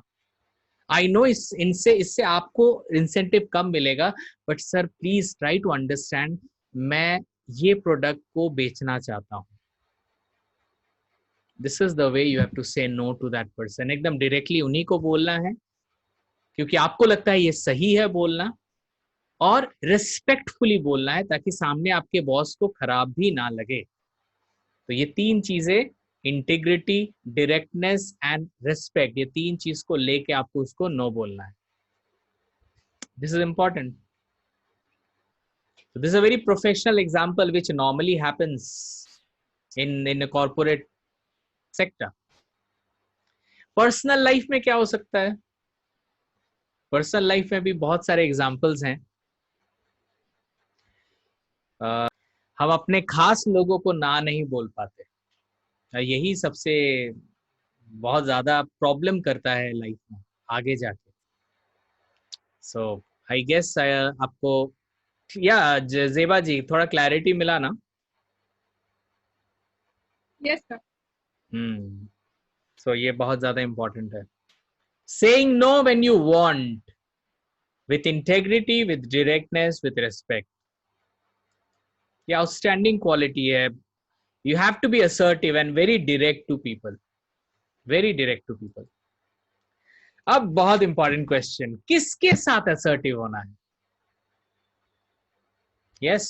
I know इससे आपको इंसेंटिव कम मिलेगा, but sir please try to understand, मैं ये प्रोडक्ट को बेचना चाहता हूँ। This is the way you have to say no to that person. एकदम डायरेक्टली उन्हीं को बोलना है क्योंकि आपको लगता है ये सही है बोलना, और रिस्पेक्टफुली बोलना है ताकि सामने आपके बॉस को खराब भी ना लगे। तो ये तीन चीजें, इंटीग्रिटी, डायरेक्टनेस एंड रिस्पेक्ट, ये तीन चीज को लेके आपको उसको नो बोलना है। This is important. This is a very professional example which normally happens in a corporate sector. Personal life में क्या हो सकता है? पर्सनल लाइफ में भी बहुत सारे एग्जांपल्स हैं। हम अपने खास लोगों को ना नहीं बोल पाते, यही सबसे बहुत ज्यादा प्रॉब्लम करता है लाइफ में आगे जाके। सो आई गेस आपको या जेबा जी थोड़ा क्लैरिटी मिला ना? Yes sir. सो ये बहुत ज्यादा इंपॉर्टेंट है। Saying know when you want, with integrity, with directness, with respect, ये आउटस्टैंडिंग क्वालिटी है। You have to be assertive and very direct to people. Very direct to people. अब बहुत इंपॉर्टेंट क्वेश्चन, किसके साथ असर्टिव होना है? Yes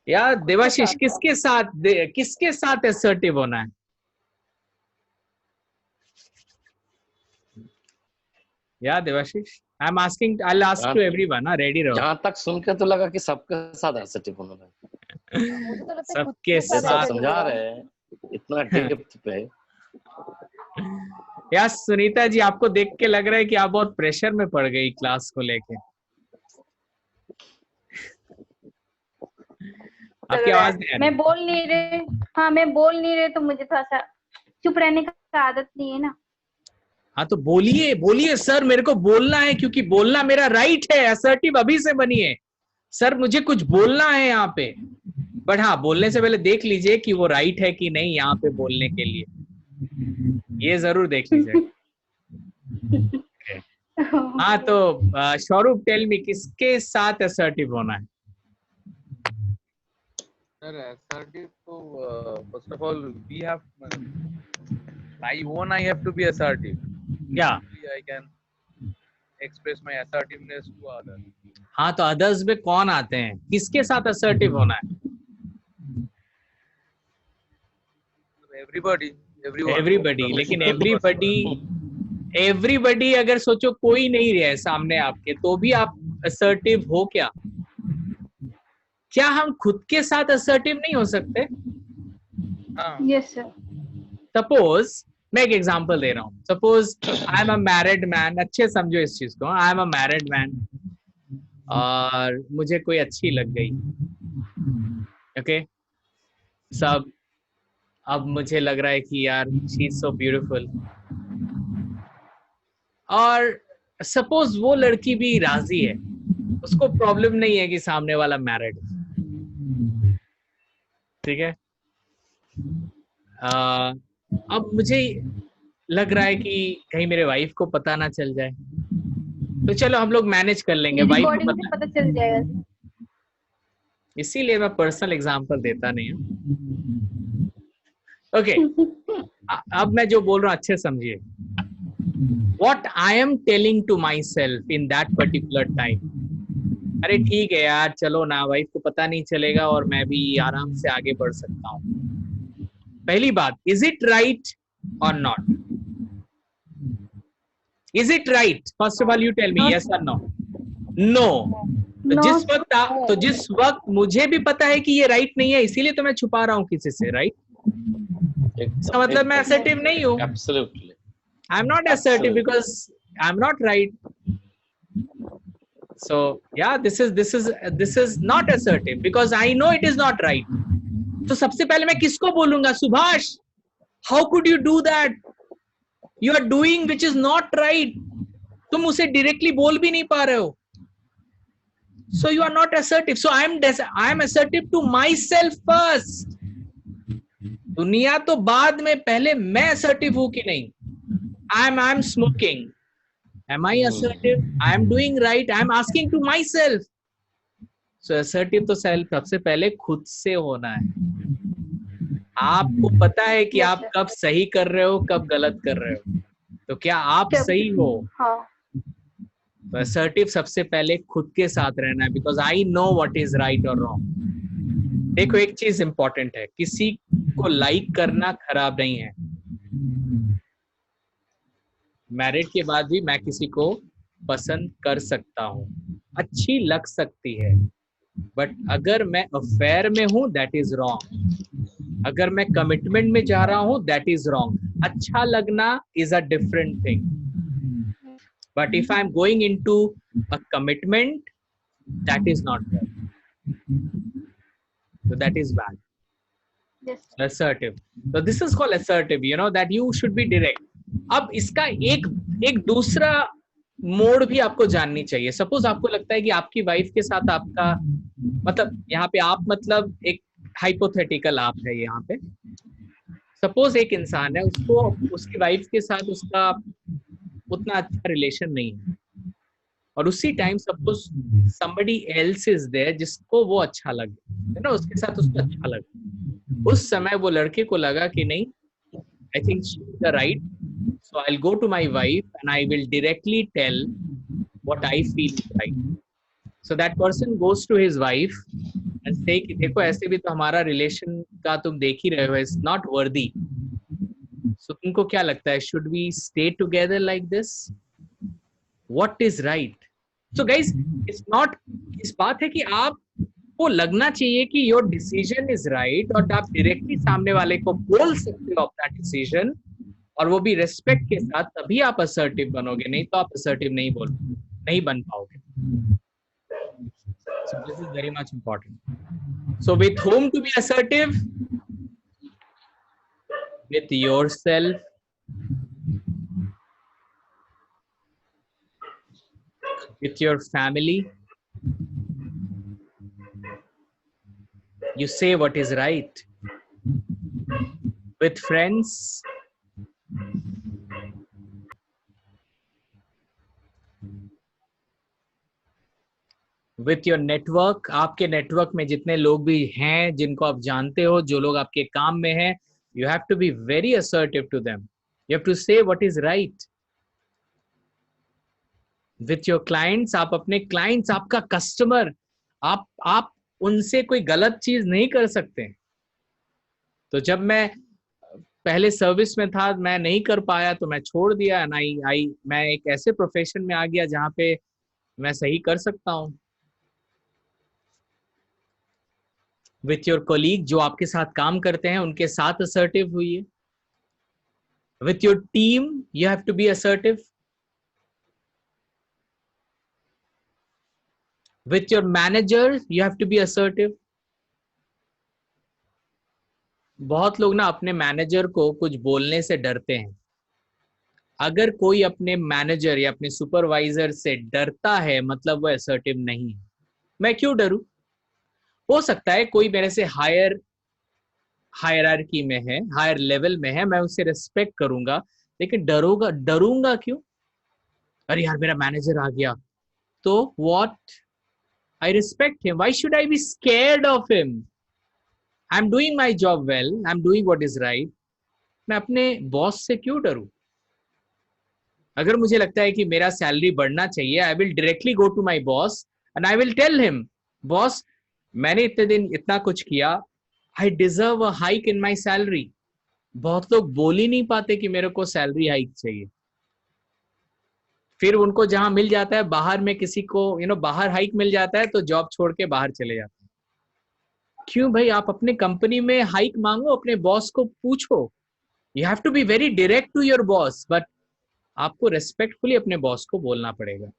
या देवाशीष, किसके साथ असर्टिव होना है? या Devashish, I am asking, I will ask to everyone, ready रहो। जहां तक सुन के तो लगा कि सबके साथ असर्टिव होना है। मुझे तो लगता है खुद सबके के साथ जैसा साथ। समझा रहे हैं इतना डेप्थ पे। या सुनीता जी, आपको देख के लग रहा है कि आप बहुत प्रेशर में पड़ गई क्लास को लेके। आपकी आवाज नहीं आ रही। मैं बोल नहीं रहे, हाँ मैं बोल नहीं रहे तो मुझे थोड़ा सा चुप रहने का आदत नहीं है ना। हाँ तो बोलिए बोलिए सर, मेरे को बोलना है क्योंकि बोलना मेरा राइट है। असर्टिव अभी से बनिए सर, मुझे कुछ बोलना है यहाँ पे। बट हाँ, बोलने से पहले देख लीजिए कि वो राइट है कि नहीं यहाँ पे बोलने के लिए, ये जरूर देख लीजिए। हाँ तो स्वरूप, टेल मी, किसके साथ असर्टिव होना है? Sir, assertive. So, first of all, we have I have to be assertive. Yeah. I can express my assertiveness to others. हाँ तो अदर्स में कौन आते हैं? किसके साथ असर्टिव होना है? Everybody, everyone. एवरीबडी। लेकिन एवरीबडी अगर सोचो कोई नहीं रहा है सामने आपके, तो भी आप असर्टिव हो क्या? क्या हम खुद के साथ असर्टिव नहीं हो सकते? हाँ, यस सर। सपोज मैं एक एग्जांपल दे रहा हूँ। Suppose I am a married man, अच्छे समझो इस चीज को। I am a married man और मुझे कोई अच्छी लग गई, ओके सब। अब मुझे लग रहा है कि यार शी इज सो ब्यूटीफुल, और सपोज वो लड़की भी राजी है, उसको प्रॉब्लम नहीं है कि सामने वाला मैरिड, ठीक है। अब मुझे लग रहा है कि कहीं मेरे वाइफ को पता ना चल जाए, तो चलो हम लोग मैनेज कर लेंगे। वाइफ को रिकॉर्डिंग से पता चल जाएगा। इसीलिए मैं पर्सनल एग्जांपल देता नहीं हूँ। ओके, अब मैं जो बोल रहा हूँ अच्छे समझिए। What I am telling to myself in that particular time, अरे ठीक है यार, चलो ना, वाइफ को पता नहीं चलेगा और मैं भी आराम से आगे बढ़ सकता हूँ। पहली बात, इज इट राइट और not? Is it right? First of all you tell me, yes और नो? नो। तो जिस वक्त मुझे भी पता है कि ये राइट नहीं है, इसीलिए तो मैं छुपा रहा हूँ किसी से, राइट? इसका मतलब मैं असर्टिव नहीं हूँ। Absolutely. I am not assertive because I am not right. So yeah, this is not assertive because I know it is not right. तो सबसे पहले मैं किसको बोलूंगा? Subhash, how could you do that? You are doing which is not right. तुम उसे directly बोल भी नहीं पा रहे हो. So you are not assertive. So I am assertive to myself first. दुनिया तो बाद में, पहले मैं assertive हूँ कि नहीं? I'm smoking. Am I assertive? I'm doing right. I'm asking to myself. So assertive तो सबसे पहले खुद से होना है। आपको पता है कि आप कब सही कर रहे हो, कब गलत कर रहे हो, तो क्या आप सही हो? हाँ। तो assertive सबसे पहले खुद के साथ रहना है, because I know what is right or wrong. देखो एक चीज इंपॉर्टेंट है, किसी को लाइक करना खराब नहीं है। मैरिड के बाद भी मैं किसी को पसंद कर सकता हूँ, अच्छी लग सकती है, बट अगर मैं अफेयर में हूँ दैट इज रॉन्ग। अगर मैं कमिटमेंट में जा रहा हूँ दैट इज रॉन्ग। अच्छा लगना is a different thing, but if I am going into a commitment that is not right, so that is bad. Yes. Assertive. So this is called assertive, you know, that you should be direct. अब इसका एक दूसरा mode भी आपको जाननी चाहिए। Suppose आपको लगता है कि आपकी वाइफ के साथ आपका, मतलब यहाँ पे आप मतलब एक हाइपोथेटिकल आप है यहाँ पे। सपोज एक इंसान है, उसको उसकी वाइफ के साथ उसका उतना अच्छा रिलेशन नहीं है, और उसी time suppose somebody else is there जिसको वो अच्छा लगे, है ना, उसके साथ उसको अच्छा लगे। उस समय वो लड़के को लगा कि नहीं, I think she is the right, so I'll go to my wife and I will directly tell what I feel is right. So that person goes to his wife and say कि देखो ऐसे भी तो हमारा relation का तुम देख ही रहे हो, it's not worthy. So तुमको क्या लगता है, should we stay together like this? What is right? So guys, it's not, इस बात है कि आपको लगना चाहिए कि your decision is right और आप directly सामने वाले को बोल सकते हो अपना decision, और वो भी respect के साथ, तभी आप assertive बनोगे, नहीं तो आप assertive नहीं बन पाओगे. So this is very much important. So with whom to be assertive? With yourself. With your family. You say what is right. With friends. With your network, आपके नेटवर्क में जितने लोग भी हैं जिनको आप जानते हो, जो लोग आपके काम में हैं, you have to be very assertive to them. You have to say what is right. With your clients, आप अपने clients, आपका कस्टमर, आप उनसे कोई गलत चीज नहीं कर सकते. तो जब मैं पहले सर्विस में था, मैं नहीं कर पाया तो मैं छोड़ दिया. मैं एक ऐसे प्रोफेशन में आ गया जहाँ पे मैं सही कर सकता हूँ. With your colleague, जो आपके साथ काम करते हैं, उनके साथ assertive हुइए. With your team, you have to be assertive. With your manager, you have to be assertive. बहुत लोग ना अपने मैनेजर को कुछ बोलने से डरते हैं. अगर कोई अपने मैनेजर या अपने सुपरवाइजर से डरता है, मतलब वो assertive नहीं है. मैं क्यों डरूं? हो सकता है कोई मेरे से हायरार्की में है, हायर लेवल में है, मैं उससे रिस्पेक्ट करूंगा, लेकिन डरूंगा क्यों? अरे यार मेरा मैनेजर आ गया, तो what? I respect him, why should I be scared of him? I am doing my job well, I am doing what is right. मैं अपने बॉस से क्यों डरूं? अगर मुझे लगता है कि मेरा सैलरी बढ़ना चाहिए, I will directly go to my boss and I will tell him, boss मैंने इतने दिन इतना कुछ किया, I deserve a hike in my salary. बहुत लोग बोल ही नहीं पाते कि मेरे को सैलरी हाइक चाहिए. फिर उनको जहां मिल जाता है बाहर में, किसी को बाहर हाइक मिल जाता है तो जॉब छोड़ के बाहर चले जाते हैं. क्यों भाई? आप अपने कंपनी में हाइक मांगो, अपने बॉस को पूछो. You have to be very direct to your boss, but आपको रेस्पेक्टफुली अपने बॉस को बोलना पड़ेगा.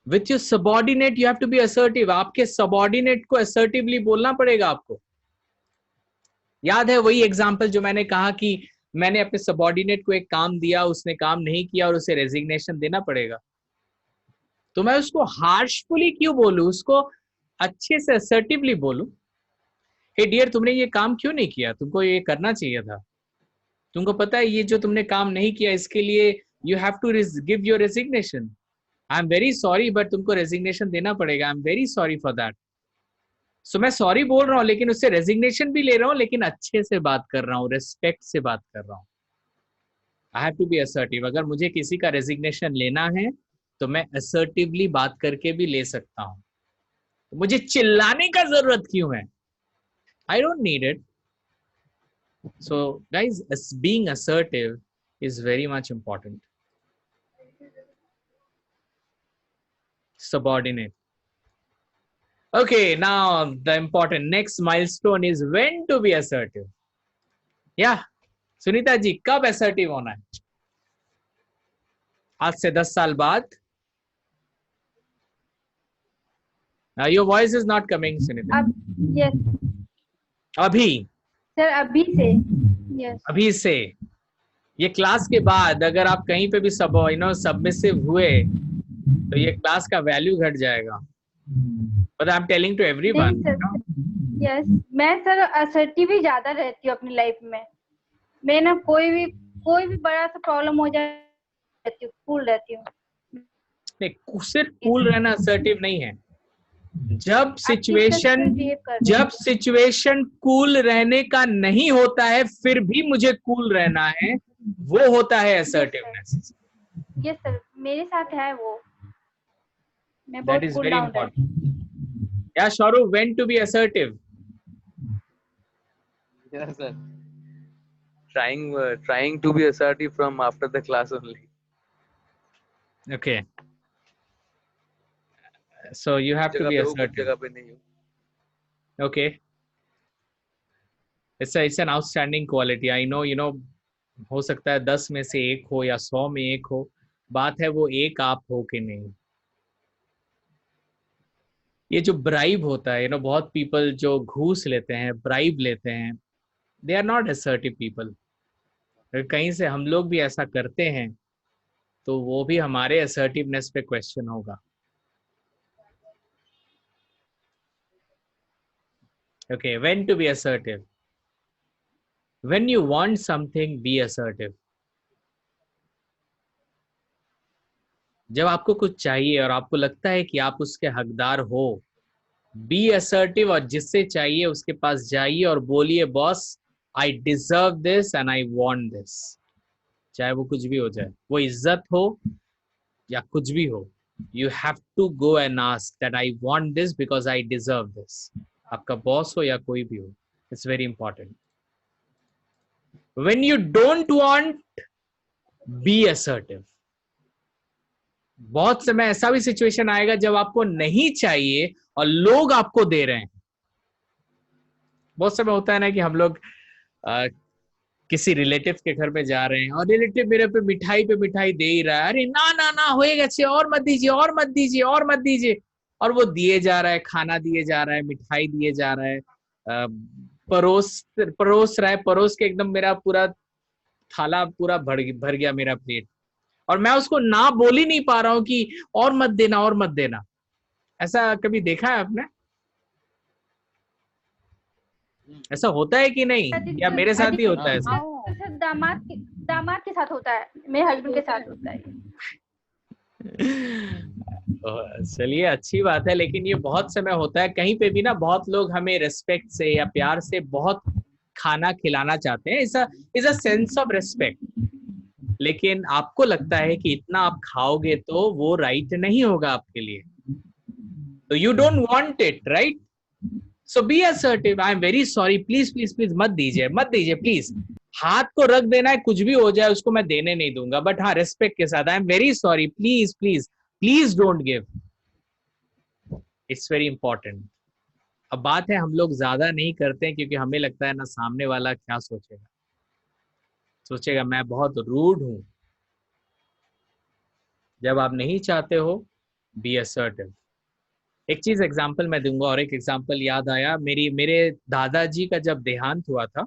With your subordinate, you have to be assertive. आपके subordinate को assertively बोलना पड़ेगा आपको. याद है वही एग्जाम्पल जो मैंने कहा कि मैंने अपने सबॉर्डिनेट को एक काम दिया, उसने काम नहीं किया और उसे रेजिग्नेशन देना पड़ेगा. तो मैं उसको हार्शफुली क्यों बोलूं? उसको अच्छे से असर्टिवली बोलूं, हे डियर तुमने ये काम क्यों नहीं किया, तुमको ये करना चाहिए था. तुमको पता है ये जो तुमने काम नहीं किया, इसके लिए you have to give your resignation. I am very sorry, but तुमको रेजिग्नेशन देना पड़ेगा. I am very sorry for that. So मैं सॉरी बोल रहा हूँ, लेकिन उससे रेजिग्नेशन भी ले रहा हूँ, लेकिन अच्छे से बात कर रहा हूँ, रेस्पेक्ट से बात कर रहा हूँ. I have to be assertive. अगर मुझे किसी का रेजिग्नेशन लेना है तो मैं असर्टिवली बात करके भी ले सकता हूँ. तो मुझे चिल्लाने का जरूरत क्यों है? I don't need it. So guys, being assertive is very much important. Subordinate. Okay, now the important next milestone is when to be assertive. Yeah, Sunita ji, कब assertive होना है? आज से 10 साल बाद? Your voice is not coming, Sunita. Yes. अभी? Sir अभी से. Yes. अभी से. ये क्लास के बाद अगर आप कहीं पे भी सबमिसिव हुए तो ये क्लास का वैल्यू घट जाएगा. But I am telling to everyone. Yes, मैं सर असर्टिव ही ज्यादा रहती हूँ अपनी लाइफ में. मैं ना कोई भी बड़ा सा प्रॉब्लम हो जाए रहती हूँ, कूल रहती हूँ. नहीं, सिर्फ कूल रहना असर्टिव नहीं है. जब सिचुएशन कूल रहने का नहीं होता है, फिर भी मुझे कूल रहना है, वो होता है असर्टिवनेस. यस सर, मेरे साथ है वो। मैं That बहुत is cool very down important. Yeah, Shauru, when to be assertive? Yes, sir. Trying to be assertive from after the class only. Okay. So you have to जगह be पे हूँ, कुछ assertive. जगह पे नहीं हूँ. Okay. It's an outstanding quality. I know, हो सकता है 10 में से 1 हो या 100 में 1 हो, बात है वो एक आप हो कि नहीं. ये जो ब्राइब होता है, बहुत पीपल जो घूस लेते हैं, ब्राइब लेते हैं, they are not assertive people. कहीं से हम लोग भी ऐसा करते हैं तो वो भी हमारे असर्टिवनेस पे क्वेश्चन होगा. Okay, when to be assertive? When you want something, be assertive. जब आपको कुछ चाहिए और आपको लगता है कि आप उसके हकदार हो, बी असर्टिव, और जिससे चाहिए उसके पास जाइए और बोलिए, boss I deserve this and I want this. चाहे वो कुछ भी हो जाए, वो इज्जत हो या कुछ भी हो, you have to go and ask that I want this because I deserve this. आपका बॉस हो या कोई भी हो, it's very important. When you don't want, be assertive. बहुत समय ऐसा भी सिचुएशन आएगा जब आपको नहीं चाहिए और लोग आपको दे रहे हैं. बहुत समय होता है ना कि हम लोग किसी रिलेटिव के घर पे जा रहे हैं और रिलेटिव मेरे पे मिठाई दे ही रहा है. अरे ना ना ना, होएगा अच्छे, और मत दीजिए, और मत दीजिए, और मत दीजिए. और वो दिए जा रहा है, खाना दिए जा रहा है, मिठाई दिए जा रहा है, परोस रहा है, परोस के एकदम मेरा पूरा थाला पूरा भर गया मेरा प्लेट, और मैं उसको ना बोल ही नहीं पा रहा हूँ कि और मत देना, और मत देना. ऐसा कभी देखा है आपने? ऐसा होता है कि नहीं, या मेरे साथ ही होता है ऐसा? सर दामाद के साथ होता है, मेरे हस्बैंड के साथ होता है. चलिए, अच्छी बात है. लेकिन ये बहुत समय होता है कहीं पे भी ना, बहुत लोग हमें रिस्पेक्ट से या प्यार से बहुत खाना खिलाना चाहते हैं. Is a sense of respect. लेकिन आपको लगता है कि इतना आप खाओगे तो वो राइट नहीं होगा आपके लिए, तो you don't want it, right? So be assertive. I am very sorry, please please please मत दीजिए प्लीज. हाथ को रख देना है, कुछ भी हो जाए उसको मैं देने नहीं दूंगा, बट हाँ रेस्पेक्ट के साथ, आई am very sorry, please please please don't give. It's very important. अब बात है हम लोग ज्यादा नहीं करते हैं क्योंकि हमें लगता है ना सामने वाला क्या सोचेगा मैं बहुत रूड हूं. जब आप नहीं चाहते हो, बी असर्टिव. एक चीज एग्जांपल मैं दूंगा, और एक एग्जांपल याद आया, मेरे दादाजी का जब देहांत हुआ था,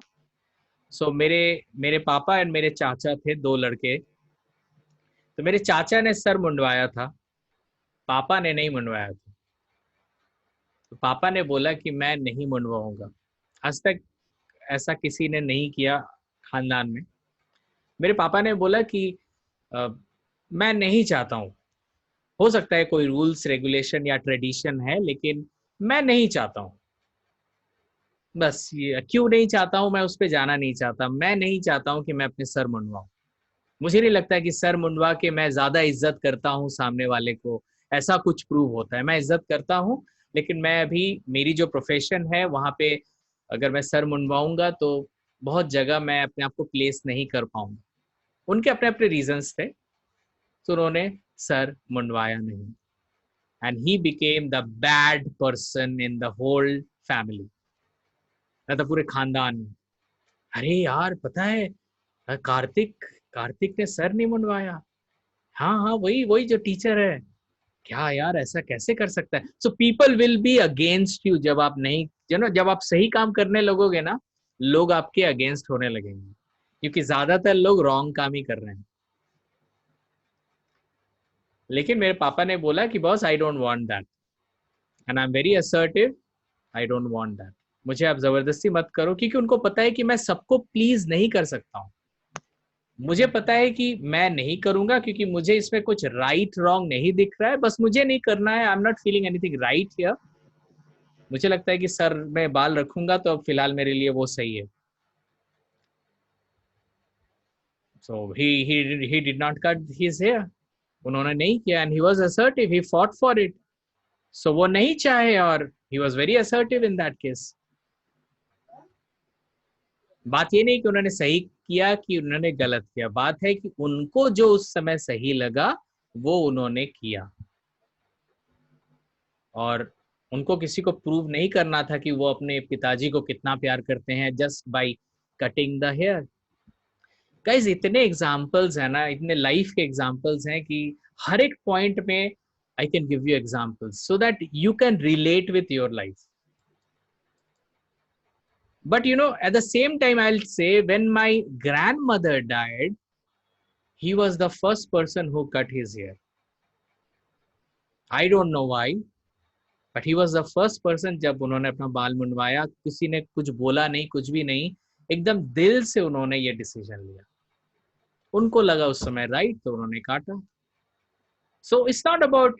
सो मेरे पापा एंड मेरे चाचा थे, 2 लड़के. तो मेरे चाचा ने सर मुंडवाया था, पापा ने नहीं मुंडवाया था. तो पापा ने बोला कि मैं नहीं मुंडवाऊंगा. आज तक ऐसा किसी ने नहीं किया खानदान में. मेरे पापा ने बोला कि मैं नहीं चाहता हूँ, हो सकता है कोई रूल्स रेगुलेशन या ट्रेडिशन है, लेकिन मैं नहीं चाहता हूँ. बस ये क्यों नहीं चाहता हूँ, मैं उस पर जाना नहीं चाहता. मैं नहीं चाहता हूँ कि मैं अपने सर मुंडवाऊं. मुझे नहीं लगता कि सर मुंडवा के मैं ज्यादा इज्जत करता हूँ सामने वाले को, ऐसा कुछ प्रूव होता है. मैं इज्जत करता हूँ, लेकिन मैं अभी मेरी जो प्रोफेशन है वहां पे अगर मैं सर मुंडवाऊंगा तो बहुत जगह मैं अपने आप को प्लेस नहीं कर पाऊंगा. उनके अपने अपने रीजंस थे, तो उन्होंने सर मुंडवाया नहीं. And he became the bad person in the whole family, मतलब पूरे खानदान में. अरे यार पता है, कार्तिक ने सर नहीं मुंडवाया. हाँ हाँ, वही जो टीचर है. क्या यार, ऐसा कैसे कर सकता है? So people will be against you. जब आप नहीं, जब आप सही काम करने लगोगे ना, लोग आपके अगेंस्ट होने लगेंगे, क्योंकि ज्यादातर लोग रॉन्ग काम ही कर रहे हैं. लेकिन मेरे पापा ने बोला कि boss I don't want that, and I am very assertive, I don't want that. मुझे आप जबरदस्ती मत करो, क्योंकि उनको पता है कि मैं सबको प्लीज नहीं कर सकता हूँ. मुझे पता है कि मैं नहीं करूंगा क्योंकि मुझे इसमें कुछ राइट रॉन्ग नहीं दिख रहा है, बस मुझे नहीं करना है. आई am not feeling anything right here. मुझे लगता है कि सर में बाल रखूंगा तो अब फिलहाल मेरे लिए वो सही है. So he did not cut his hair. उन्होंने नहीं किया, and he was assertive, he fought for it. So वो नहीं चाहे और he was very assertive in that case. बात ये नहीं कि उन्होंने सही किया कि उन्होंने गलत किया, बात है कि उनको जो उस समय सही लगा वो उन्होंने किया, और उनको किसी को प्रूव नहीं करना था कि वो अपने पिताजी को कितना प्यार करते हैं just by cutting the hair. Guys, इतने एग्जांपल्स हैं ना, इतने लाइफ के एग्जांपल्स हैं कि हर एक पॉइंट में I can give you examples so that you can relate with your life. But at the same time, I'll say when my grandmother died, he was the first person who cut his hair. I don't know why, but he was the first person. जब उन्होंने अपना बाल मुंडवाया, किसी ने कुछ बोला नहीं, कुछ भी नहीं, एकदम दिल से उन्होंने ये डिसीजन लिया. उनको लगा उस समय राइट, तो उन्होंने काटा. So it's not about,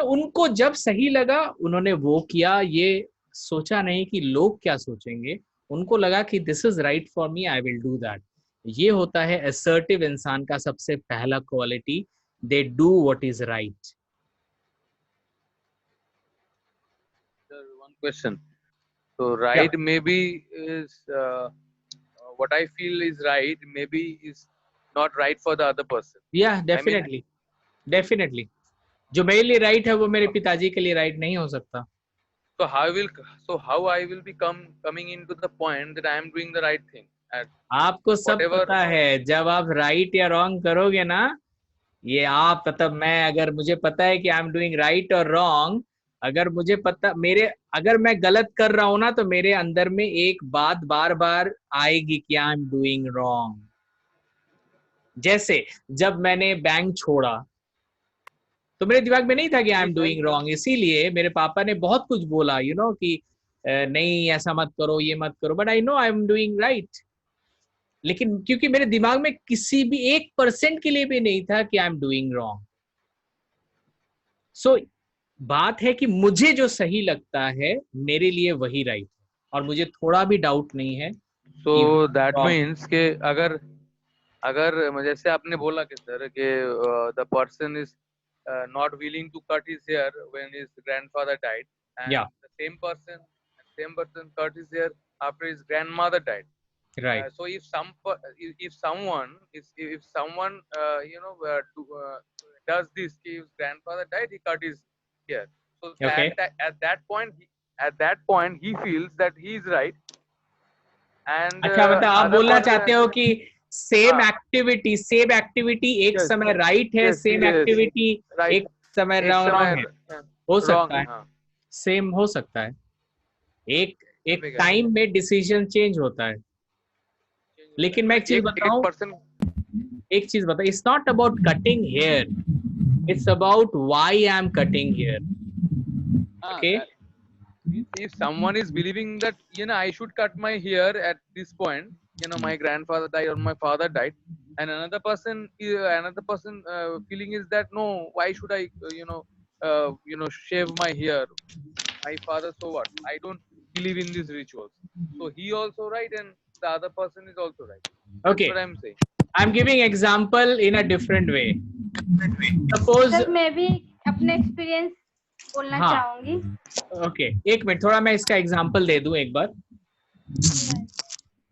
उनको जब सही लगा उन्होंने वो किया, ये सोचा नहीं कि लोग क्या सोचेंगे. उनको लगा कि this is right for me, I will do that. ये होता है असर्टिव इंसान का सबसे पहला quality, they do what is right. Sir, one question. So right maybe is what I feel is right, maybe is not right for the other person. या definitely जो मेरे लिए राइट है वो मेरे पिताजी के लिए राइट नहीं हो सकता. So how I will be coming into the point that I am doing the right thing. And आपको सब whatever- पता है, जब आप राइट या रॉन्ग करोगे ना, ये आप मतलब मैं, अगर मुझे पता है कि आई एम डूइंग राइट और रॉन्ग, अगर मुझे पता अगर मैं गलत कर रहा हूं ना, तो मेरे अंदर में एक बात बार बार आएगी कि आई एम डूइंग रॉन्ग. जैसे जब मैंने बैंक छोड़ा तो मेरे दिमाग में नहीं था कि आई एम डूइंग रॉन्ग, इसीलिए मेरे पापा ने बहुत कुछ बोला कि नहीं ऐसा मत करो, ये मत करो, but I know I am doing right. लेकिन क्योंकि मेरे दिमाग में किसी भी 1% के लिए भी नहीं था कि आई एम डूइंग रॉन्ग. सो बात है कि मुझे जो सही लगता है मेरे लिए वही राइट है, और मुझे थोड़ा भी डाउट नहीं है. So that means कि अगर जैसे आपने बोला कि सर कि the person is not willing to cut his hair when his grandfather died, and Yeah. the same person cut his hair after his grandmother died. Right. So if someone does this, his grandfather died, he cut his hair. So Okay. at that point he feels that he is right. And अच्छा, मतलब आप other बोलना person- चाहते हो कि same हाँ. Activity एक Yes, समय राइट है, yes, same yes. Activity right. एक समय एक रॉन्ग समय- है. हो wrong सकता है, हाँ. सेम हो सकता है. एक Correct. टाइम में डिसीजन चेंज होता है. लेकिन मैं एक चीज बताऊं, it's not about cutting hair, it's about why I am cutting hair. Okay. If someone is believing that I should cut my hair at this point, my grandfather died or my father died, and another person feeling is that no, why should I shave my hair? My father, so what? I don't believe in these rituals. So he also right, and the other person is also right. That's Okay. what I'm saying. I'm giving example in a different way. Suppose sir मैं भी अपने experience बोलना हाँ. चाहूंगी. Okay, एक minute, थोड़ा मैं इसका एग्जांपल दे दूं एक बार.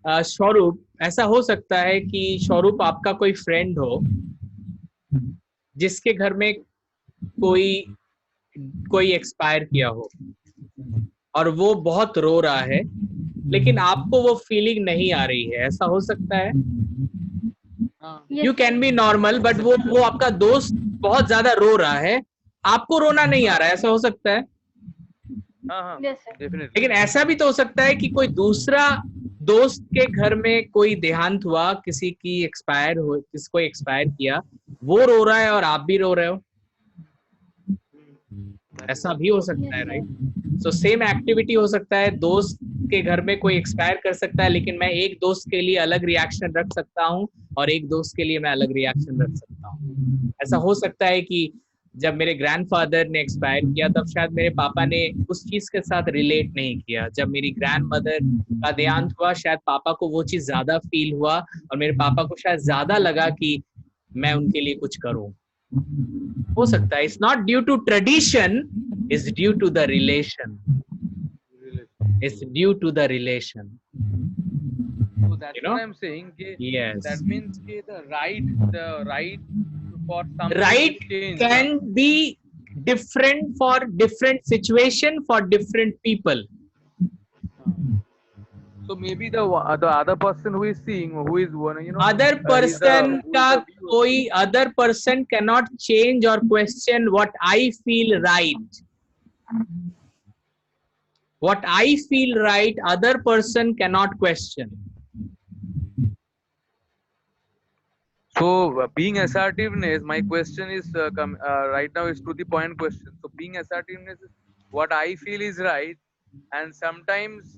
स्वरूप, ऐसा हो सकता है कि स्वरूप आपका कोई फ्रेंड हो जिसके घर में कोई एक्सपायर किया हो और वो बहुत रो रहा है, लेकिन आपको वो फीलिंग नहीं आ रही है. ऐसा हो सकता है. Yes, you can be normal, but वो आपका दोस्त बहुत ज्यादा रो रहा है, आपको रोना नहीं आ रहा है. ऐसा हो सकता है. हाँ, yes, sir. definitely. लेकिन ऐसा भी तो हो सकता है कि कोई दूसरा दोस्त के घर में कोई देहांत हुआ, किसको एक्सपायर किया, वो रो रहा है और आप भी रो रहे हो. ऐसा भी हो सकता है, राइट? सो सेम एक्टिविटी हो सकता है, दोस्त के घर में कोई एक्सपायर कर सकता है, लेकिन मैं एक दोस्त के लिए अलग रिएक्शन रख सकता हूँ और एक दोस्त के लिए मैं अलग रिएक्शन रख सकता हूँ. ऐसा हो सकता है कि जब मेरे ग्रैंडफादर ने एक्सपायर किया तब शायद मेरे पापा ने उस चीज के साथ रिलेट नहीं किया. जब मेरी ग्रैंडमदर का देहांत हुआ, शायद पापा को वो चीज ज्यादा फील हुआ और मेरे पापा को शायद ज्यादा लगा कि मैं उनके लिए कुछ करूं. हो सकता है. It's not due to tradition, it's due to the relation. It's due to the relation. So that's You know? what I'm saying. Yes. That means the right for some Right change. can be different for different situation, for different people. So maybe the other person who is seeing, who is one, Other he's person who is का the viewer. कोई other person cannot change or question what I feel right. What I feel right, other person cannot question. So being assertiveness, my question is right now is to the point question. So being assertiveness is what I feel is right, and sometimes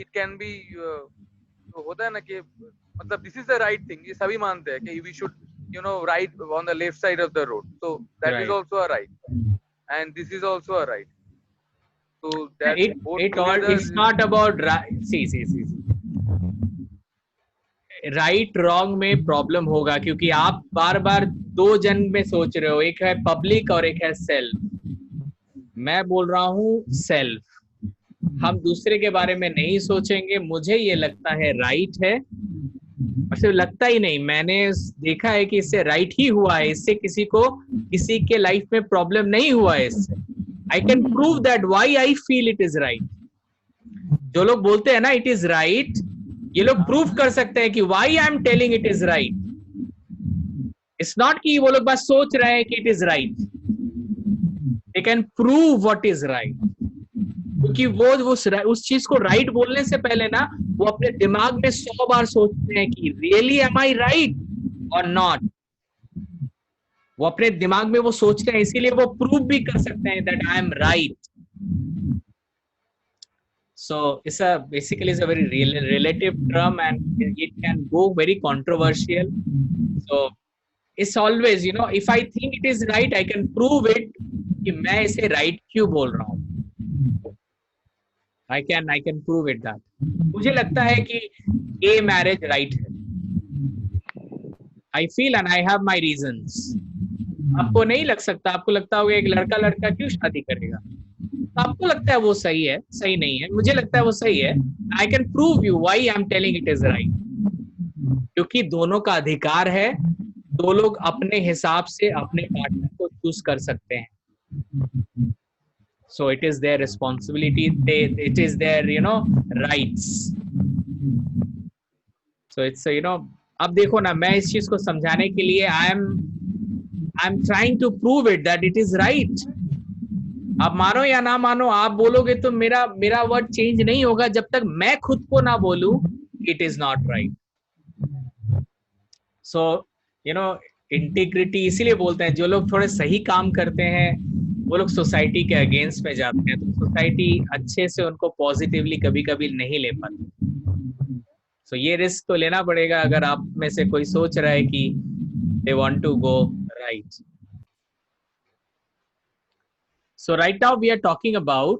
it can be होता है ना कि मतलब this is the right thing. ये सभी मानते हैं कि we should ride on the left side of the road. So that is Right. also a right, and this is also a right. So that both It all together it's not about right. See. Right wrong में problem होगा क्योंकि आप बार बार दो जन में सोच रहे हो, एक है पब्लिक और एक है सेल्फ. मैं बोल रहा हूँ सेल्फ. हम दूसरे के बारे में नहीं सोचेंगे. मुझे ये लगता है राइट है, और सिर्फ लगता ही नहीं, मैंने देखा है कि इससे राइट ही हुआ है. इससे किसी के लाइफ में प्रॉब्लम नहीं हुआ है. इससे I can prove that why I feel it is right. जो लोग बोलते हैं ना इट इज राइट, ये लोग प्रूव कर सकते हैं कि why I am telling it is right. It's not कि वो लोग बस सोच रहे हैं कि it is right. They can prove what is right. क्योंकि वो उस चीज को राइट बोलने से पहले ना वो अपने दिमाग में 100 बार सोचते हैं कि रियली एम आई राइट और नॉट. वो अपने दिमाग में वो सोचते हैं, इसीलिए वो प्रूव भी कर सकते हैं that I M right. So basically it's a very relative term and it can go very controversial. So it's always, if I think it is right, I can prove it कि मैं इसे right क्यों बोल रहा हूँ. I can prove it that. मुझे लगता है कि gay marriage right है. I feel and I have my reasons. आपको नहीं लग सकता. आपको लगता होगा एक लड़का क्यों शादी करेगा. आपको लगता है वो सही है, सही नहीं है. मुझे लगता है वो सही है. I can prove you why I am telling it is right. क्योंकि दोनों का अधिकार है. दो लोग अपने हिसाब से अपने पार्टनर को चूज कर सकते हैं. So it is their responsibility, it is their rights. So it's अब देखो ना, मैं इस चीज को समझाने के लिए I am trying to prove it that it is right. आप मानो या ना मानो, आप बोलोगे तो मेरा वर्ड चेंज नहीं होगा जब तक मैं खुद को ना बोलूं it is not right. So integrity इसीलिए बोलते हैं जो लोग थोड़े सही काम करते हैं वो लोग सोसाइटी के अगेंस्ट में जाते हैं. तो सोसाइटी अच्छे से उनको पॉजिटिवली कभी कभी नहीं ले पाती. सो ये रिस्क तो लेना पड़ेगा अगर आप में से कोई सोच रहा है कि they want to go right. So right now we are talking about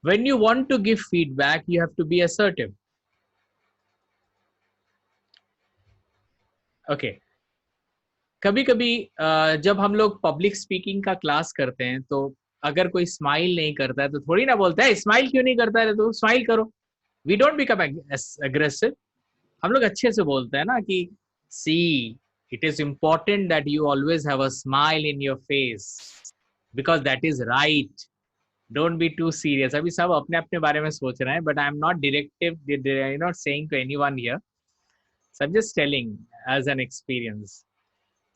when you want to give feedback, you have to be assertive. Okay. कभी-कभी जब हम लोग पब्लिक स्पीकिंग का क्लास करते हैं तो अगर कोई स्माइल नहीं करता है तो थोड़ी ना बोलता है स्माइल क्यों नहीं करता है, तो स्माइल करो. We don't become aggressive. हम लोग अच्छे से बोलते हैं ना कि see, it is important that you always have a smile in your face. Because that is right. Don't be too serious. अभी सब अपने अपने बारे में सोच रहे हैं, but I am not directive, not saying to anyone here. So I'm just telling as an experience.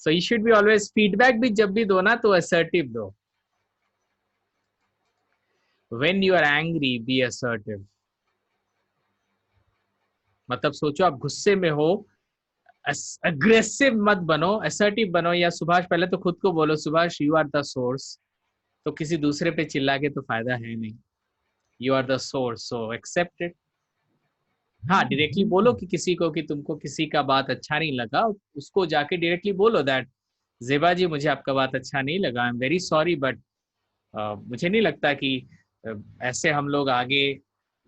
So you should be always feedback भी जब भी दो ना तो assertive दो. When you are angry, be assertive. मतलब सोचो आप गुस्से में हो, aggressive मत बनो, assertive बनो. या सुभाष पहले तो खुद को बोलो, Subhash you are the source. तो किसी दूसरे पे चिल्ला के तो फायदा है नहीं. You are the source, so accept it. हाँ, डायरेक्टली बोलो कि किसी को कि तुमको किसी का बात अच्छा नहीं लगा, उसको जाके डायरेक्टली बोलो दैट जेबा जी मुझे आपका बात अच्छा नहीं लगा, आई एम वेरी सॉरी, बट मुझे नहीं लगता कि ऐसे हम लोग आगे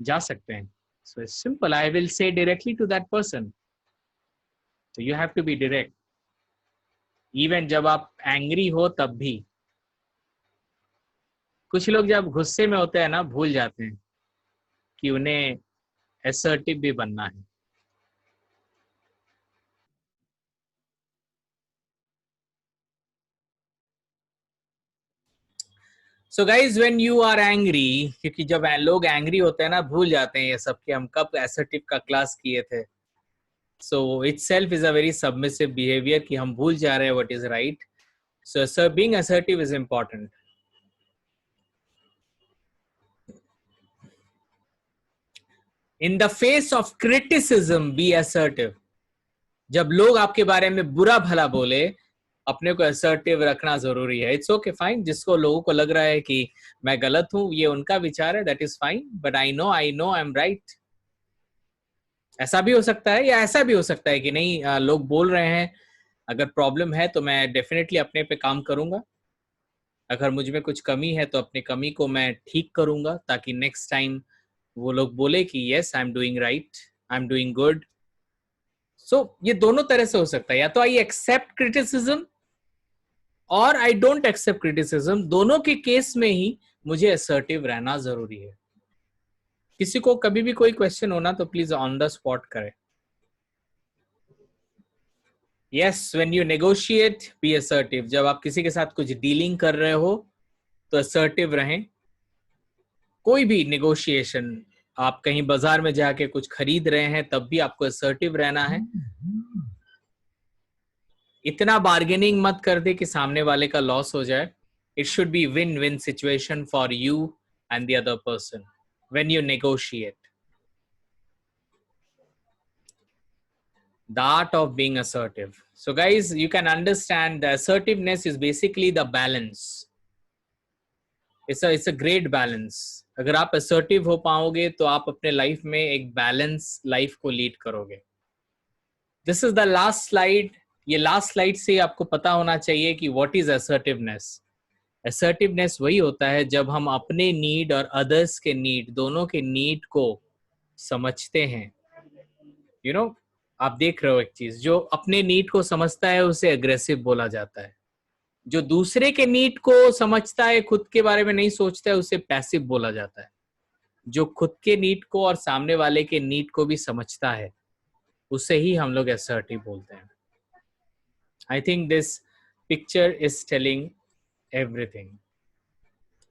जा सकते हैं. So it's simple. I will say directly to that person. So you have to be direct. Even जब आप एंग्री हो तब भी। कुछ लोग जब गुस्से में होते हैं ना, भूल जाते हैं कि उन्हें असर्टिव भी बनना है। So guys when you are angry, क्योंकि जब लोग एंग्री होते हैं ना, भूल जाते हैं ये सब कि हम कब असर्टिव का क्लास किए थे। सो itself is a very submissive behavior कि हम भूल जा रहे हैं what is right. So being assertive is important. In the face of criticism, be assertive. जब लोग आपके बारे में बुरा भला बोले, अपने को assertive रखना जरूरी है. It's okay, fine. जिसको लोगों को लग रहा है कि मैं गलत हूं, ये उनका विचार है, that is fine. But I know I'm right. ऐसा भी हो सकता है, या ऐसा भी हो सकता है कि नहीं, लोग बोल रहे हैं, अगर प्रॉब्लम है तो मैं डेफिनेटली अपने पे काम करूंगा. अगर मुझ में कुछ कमी है तो अपनी कमी को मैं ठीक करूंगा, ताकि नेक्स्ट टाइम वो लोग बोले कि yes I am doing right, I am doing good. So ये दोनों तरह से हो सकता है, या तो आई एक्सेप्ट क्रिटिसिज्म और आई डोंट एक्सेप्ट क्रिटिसिज्म. दोनों के केस में ही मुझे असर्टिव रहना जरूरी है. किसी को कभी भी कोई क्वेश्चन होना तो प्लीज ऑन द स्पॉट करें. Yes, when you negotiate, be assertive. जब आप किसी के साथ कुछ डीलिंग कर रहे हो तो assertive रहें. कोई भी negotiation, आप कहीं बाजार में जाके कुछ खरीद रहे हैं तब भी आपको assertive रहना है. इतना बार्गेनिंग मत कर दे कि सामने वाले का लॉस हो जाए. It should be win-win situation for you and the other person when you negotiate. The art of being assertive. So guys, you can understand the assertiveness is basically the balance. It's a great balance. अगर आप assertive हो पाओगे तो आप अपने life में एक balance life को लीड करोगे. This is the last slide. ये लास्ट स्लाइड से आपको पता होना चाहिए कि what is assertiveness. Assertiveness वही होता है जब हम अपने नीड और अदर्स के नीड, दोनों के नीड को समझते हैं. You know, आप देख रहे हो एक चीज, जो अपने नीड को समझता है उसे अग्रेसिव बोला जाता है. जो दूसरे के नीड को समझता है, खुद के बारे में नहीं सोचता है, उसे पैसिव बोला जाता है. जो खुद के नीड को और सामने वाले के नीड को भी समझता है, उसे ही हम लोग असर्टिव बोलते हैं. I think this picture is telling everything.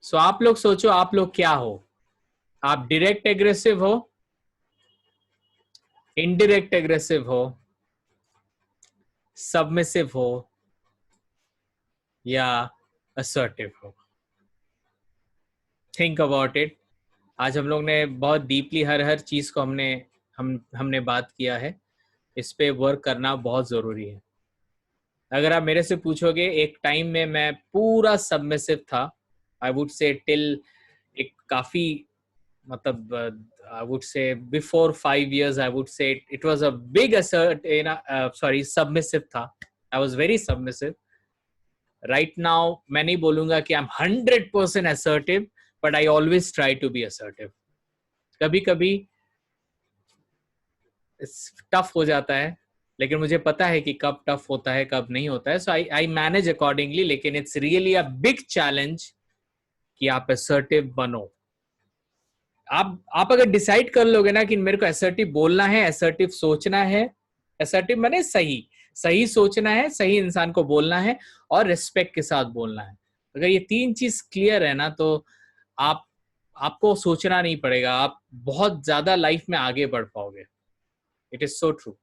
So आप लोग सोचो, आप लोग क्या हो? आप डायरेक्ट एग्रेसिव हो, इनडायरेक्ट एग्रेसिव हो, सबमिसिव हो, या असर्टिव हो? Think about it. आज हम लोग ने बहुत डीपली हर चीज को हमने बात किया है. इस पे वर्क करना बहुत जरूरी है. अगर आप मेरे से पूछोगे, एक टाइम में मैं पूरा सबमिसिव था. आई वुड से टिल एक काफी, मतलब I would say before 5 years, I would say it was a big submissive था. I was very submissive. Right now, मैं नहीं बोलूंगा कि I'm 100% assertive, but I always try to be assertive. कभी-कभी tough हो जाता है, लेकिन मुझे पता है कि कब टफ होता है, कब नहीं होता है. So I manage accordingly. लेकिन it's really a big challenge कि आप assertive बनो. आप अगर डिसाइड कर लोगे ना कि मेरे को असर्टिव बोलना है, असर्टिव सोचना है, असर्टिव माने सही सोचना है, सही इंसान को बोलना है और रिस्पेक्ट के साथ बोलना है. अगर ये तीन चीज क्लियर है ना, तो आपको सोचना नहीं पड़ेगा. आप बहुत ज्यादा लाइफ में आगे बढ़ पाओगे. It is so true.